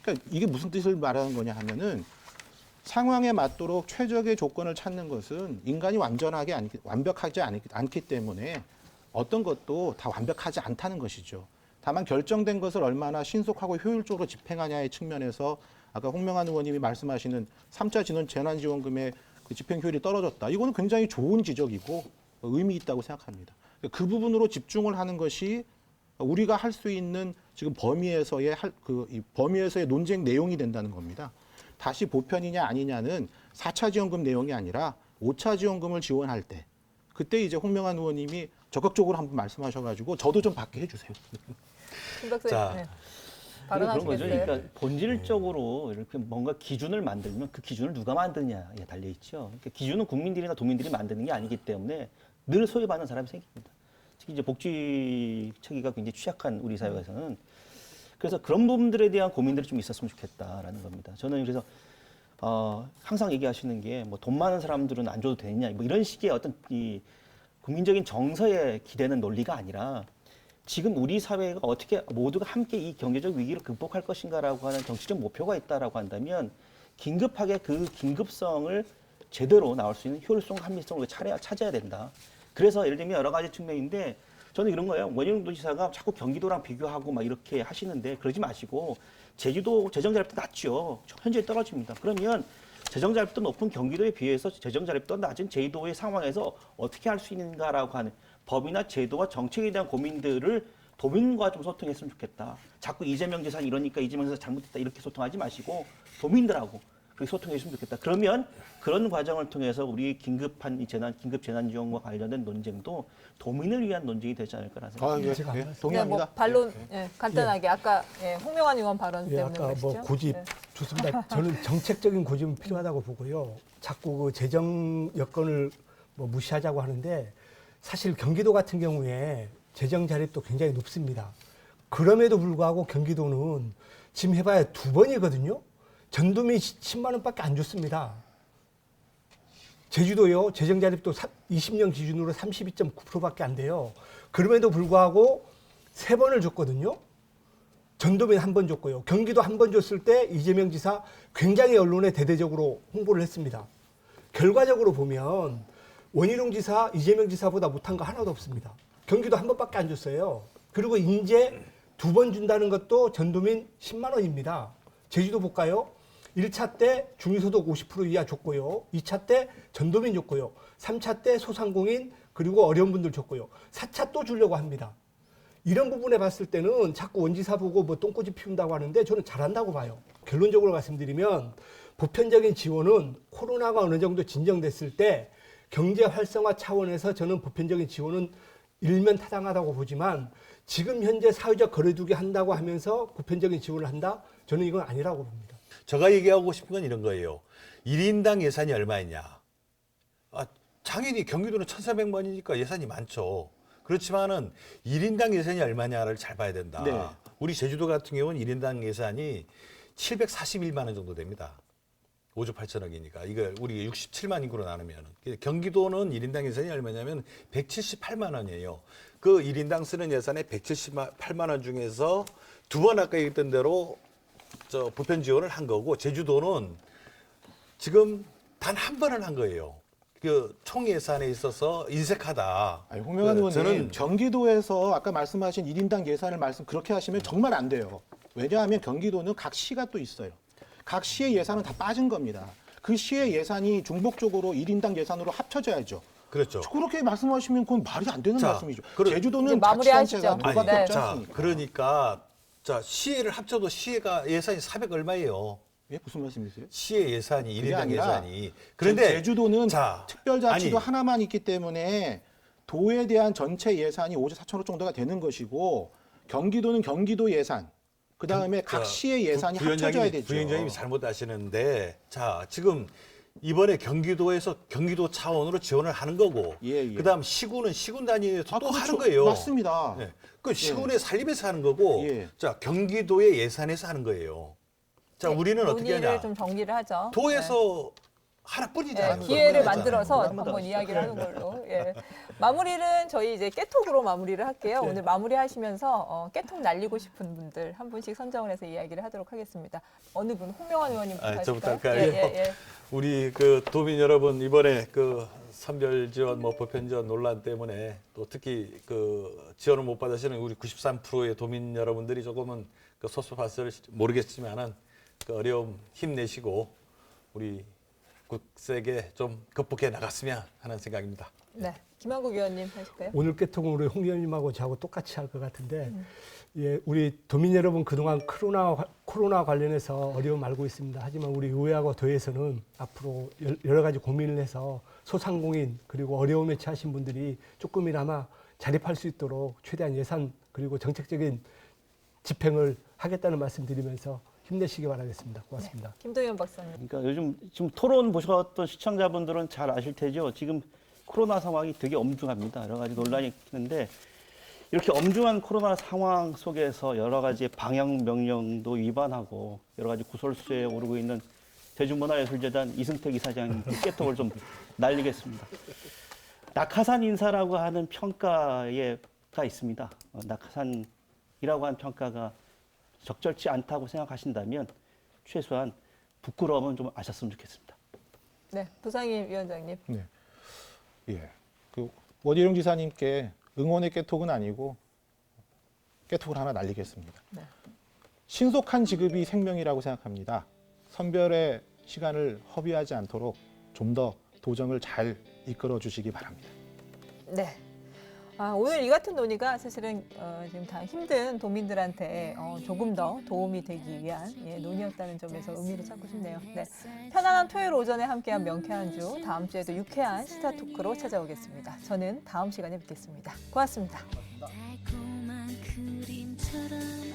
그러니까 이게 무슨 뜻을 말하는 거냐 하면은 상황에 맞도록 최적의 조건을 찾는 것은 인간이 완벽하지 않기 때문에 어떤 것도 다 완벽하지 않다는 것이죠. 다만 결정된 것을 얼마나 신속하고 효율적으로 집행하냐의 측면에서 아까 홍명한 의원님이 말씀하시는 3차 재난지원금의 그 집행 효율이 떨어졌다. 이거는 굉장히 좋은 지적이고 의미 있다고 생각합니다. 그 부분으로 집중을 하는 것이 우리가 할 수 있는 지금 범위에서의 논쟁 내용이 된다는 겁니다. 다시 보편이냐 아니냐는 4차 지원금 내용이 아니라 5차 지원금을 지원할 때 그때 이제 홍명한 의원님이 적극적으로 한번 말씀하셔가지고 저도 좀 받게 해주세요. 김 박사님, 자, 네. 그런 거죠. 발언하시겠어요? 그러니까 본질적으로 이렇게 뭔가 기준을 만들면 그 기준을 누가 만드냐에 달려 있죠. 그러니까 기준은 국민들이나 도민들이 만드는 게 아니기 때문에 늘 소외받는 사람이 생깁니다. 특히 이제 복지 체계가 굉장히 취약한 우리 사회에서는 그래서 그런 부분들에 대한 고민들이 좀 있었으면 좋겠다라는 겁니다. 저는 그래서 항상 얘기하시는 게 뭐 돈 많은 사람들은 안 줘도 되느냐 뭐 이런 식의 어떤 이 국민적인 정서에 기대는 논리가 아니라 지금 우리 사회가 어떻게 모두가 함께 이 경제적 위기를 극복할 것인가라고 하는 정치적 목표가 있다라고 한다면 긴급하게 그 긴급성을 제대로 나올 수 있는 효율성과 합리성을 찾아야 된다. 그래서 예를 들면 여러 가지 측면인데 저는 이런 거예요. 원희룡 도지사가 자꾸 경기도랑 비교하고 막 이렇게 하시는데 그러지 마시고 제주도 재정 자립도 낮죠. 현저히 떨어집니다. 그러면 재정 자립도 높은 경기도에 비해서 재정 자립도 낮은 제주도의 상황에서 어떻게 할 수 있는가라고 하는 법이나 제도와 정책에 대한 고민들을 도민과 좀 소통했으면 좋겠다. 자꾸 이재명 지사는 이러니까 이재명 지사 잘못했다 이렇게 소통하지 마시고 도민들하고 그렇게 소통했으면 좋겠다. 그러면 그런 과정을 통해서 우리 긴급 재난지원과 관련된 논쟁도 도민을 위한 논쟁이 되지 않을까라는 생각이 예, 제가 예, 한 동의합니다. 뭐 반론 간단하게 아까 홍명한 의원 발언 예, 때문에 아까 그러시죠? 뭐 고집 네. 좋습니다. 저는 정책적인 고집은 필요하다고 보고요. 자꾸 그 재정 여건을 뭐 무시하자고 하는데 사실 경기도 같은 경우에 재정 자립도 굉장히 높습니다. 그럼에도 불구하고 경기도는 지금 해봐야 2번이거든요. 전도민 10만 원밖에 안 줬습니다. 제주도요, 재정 자립도 20년 기준으로 32.9%밖에 안 돼요. 그럼에도 불구하고 3번을 줬거든요. 전도민 1번 줬고요. 경기도 1번 줬을 때 이재명 지사 굉장히 언론에 대대적으로 홍보를 했습니다. 결과적으로 보면 원희룡 지사, 이재명 지사보다 못한 거 하나도 없습니다. 경기도 1번밖에 안 줬어요. 그리고 인제 2번 준다는 것도 전도민 10만 원입니다. 제주도 볼까요? 1차 때 중위소득 50% 이하 줬고요. 2차 때 전도민 줬고요. 3차 때 소상공인 그리고 어려운 분들 줬고요. 4차 또 주려고 합니다. 이런 부분에 봤을 때는 자꾸 원지사 보고 뭐 똥꼬지 피운다고 하는데 저는 잘한다고 봐요. 결론적으로 말씀드리면 보편적인 지원은 코로나가 어느 정도 진정됐을 때 경제 활성화 차원에서 저는 보편적인 지원은 일면 타당하다고 보지만 지금 현재 사회적 거리두기 한다고 하면서 보편적인 지원을 한다? 저는 이건 아니라고 봅니다. 제가 얘기하고 싶은 건 이런 거예요. 1인당 예산이 얼마이냐. 당연히 경기도는 1,400만이니까 예산이 많죠. 그렇지만은 1인당 예산이 얼마냐를 잘 봐야 된다. 네. 우리 제주도 같은 경우는 1인당 예산이 741만 원 정도 됩니다. 5조 8천억이니까. 이거 우리 67만 인구로 나누면. 경기도는 1인당 예산이 얼마냐면 178만 원이에요. 그 1인당 쓰는 예산의 178만 원 중에서 2번 아까 얘기했던 대로 보편 지원을 한 거고 제주도는 지금 단 1번을 한 거예요. 그 총 예산에 있어서 인색하다. 아니, 홍명환 의원님, 저는 경기도에서 아까 말씀하신 1인당 예산을 그렇게 하시면 정말 안 돼요. 왜냐하면 경기도는 각 시가 또 있어요. 각 시의 예산은 다 빠진 겁니다. 그 시의 예산이 중복적으로 1인당 예산으로 합쳐져야죠. 그렇죠. 그렇게 말씀하시면 그건 말이 안 되는 자, 말씀이죠. 이제 제주도는 마무리하시죠. 자치단체가 아니, 도밖에 없지 자, 않습니까? 그러니까 시에를 합쳐도 시가 예산이 400 얼마예요. 예, 무슨 말씀이세요? 시의 예산이 그게 1인당 아니라 예산이. 그런데 제주도는 자, 특별자치도 아니, 하나만 있기 때문에 도에 대한 전체 예산이 5조 4천억 정도가 되는 것이고 경기도는 경기도 예산, 그다음에 각 시의 예산이 합쳐져야 되죠. 부위원장님이 잘못 아시는데 자, 지금 이번에 경기도에서 경기도 차원으로 지원을 하는 거고 예, 예. 그다음 시군은 시군 단위에서 또 그렇죠. 하는 거예요. 맞습니다. 네. 그 시군의 살림에서 하는 거고 예. 자, 경기도의 예산에서 하는 거예요. 자, 우리는 어떻게 논의를 하냐? 좀 정리를 하죠. 도에서 하나뿐이잖아요. 네, 기회를 그거는 만들어서 그거는 한번 이야기를 하는 걸로. 예. 마무리는 저희 이제 깨톡으로 마무리를 할게요. 오늘 마무리하시면서 깨톡 날리고 싶은 분들 한 분씩 선정을 해서 이야기를 하도록 하겠습니다. 어느 분? 홍명환 의원님부터 하실까요? 저부터 할까요? 예. 우리 그 도민 여러분 이번에 그 선별 지원, 보편 지원 논란 때문에 또 특히 그 지원을 못 받으시는 우리 93%의 도민 여러분들이 조금은 그 섭섭할지 모르겠지만은 그 어려움 힘내시고 우리 국세게 좀 극복해 나갔으면 하는 생각입니다. 네. 김한국 의원님 하실까요? 오늘 깨통은 우리 홍 의원님하고 저하고 똑같이 할 것 같은데 예, 우리 도민 여러분 그동안 코로나 관련해서 어려움 알고 있습니다. 하지만 우리 의회하고 도에서는 앞으로 여러 가지 고민을 해서 소상공인 그리고 어려움에 처하신 분들이 조금이나마 자립할 수 있도록 최대한 예산 그리고 정책적인 집행을 하겠다는 말씀 드리면서 힘내시기 바라겠습니다. 고맙습니다. 네. 김동연 박사님. 그러니까 요즘 지금 토론 보셨던 시청자분들은 잘 아실 테죠. 지금 코로나 상황이 되게 엄중합니다. 여러 가지 논란이 있는데 이렇게 엄중한 코로나 상황 속에서 여러 가지 방역 명령도 위반하고 여러 가지 구설수에 오르고 있는 대중문화예술재단 이승택 이사장 깨톡을 좀 날리겠습니다. 낙하산 인사라고 하는 평가가 있습니다. 낙하산이라고 하는 평가가 적절치 않다고 생각하신다면 최소한 부끄러움은 좀 아셨으면 좋겠습니다. 네. 부상임 위원장님. 네. 예. 그 원희룡 지사님께 응원의 깨톡은 아니고 깨톡을 하나 날리겠습니다. 네. 신속한 지급이 생명이라고 생각합니다. 선별의 시간을 허비하지 않도록 좀 더 도정을 잘 이끌어 주시기 바랍니다. 네. 오늘 이 같은 논의가 사실은 지금 다 힘든 도민들한테 조금 더 도움이 되기 위한 논의였다는 점에서 의미를 찾고 싶네요. 네. 편안한 토요일 오전에 함께한 명쾌한 주, 다음 주에도 유쾌한 시사 토크로 찾아오겠습니다. 저는 다음 시간에 뵙겠습니다. 고맙습니다. 달콤한 그림처럼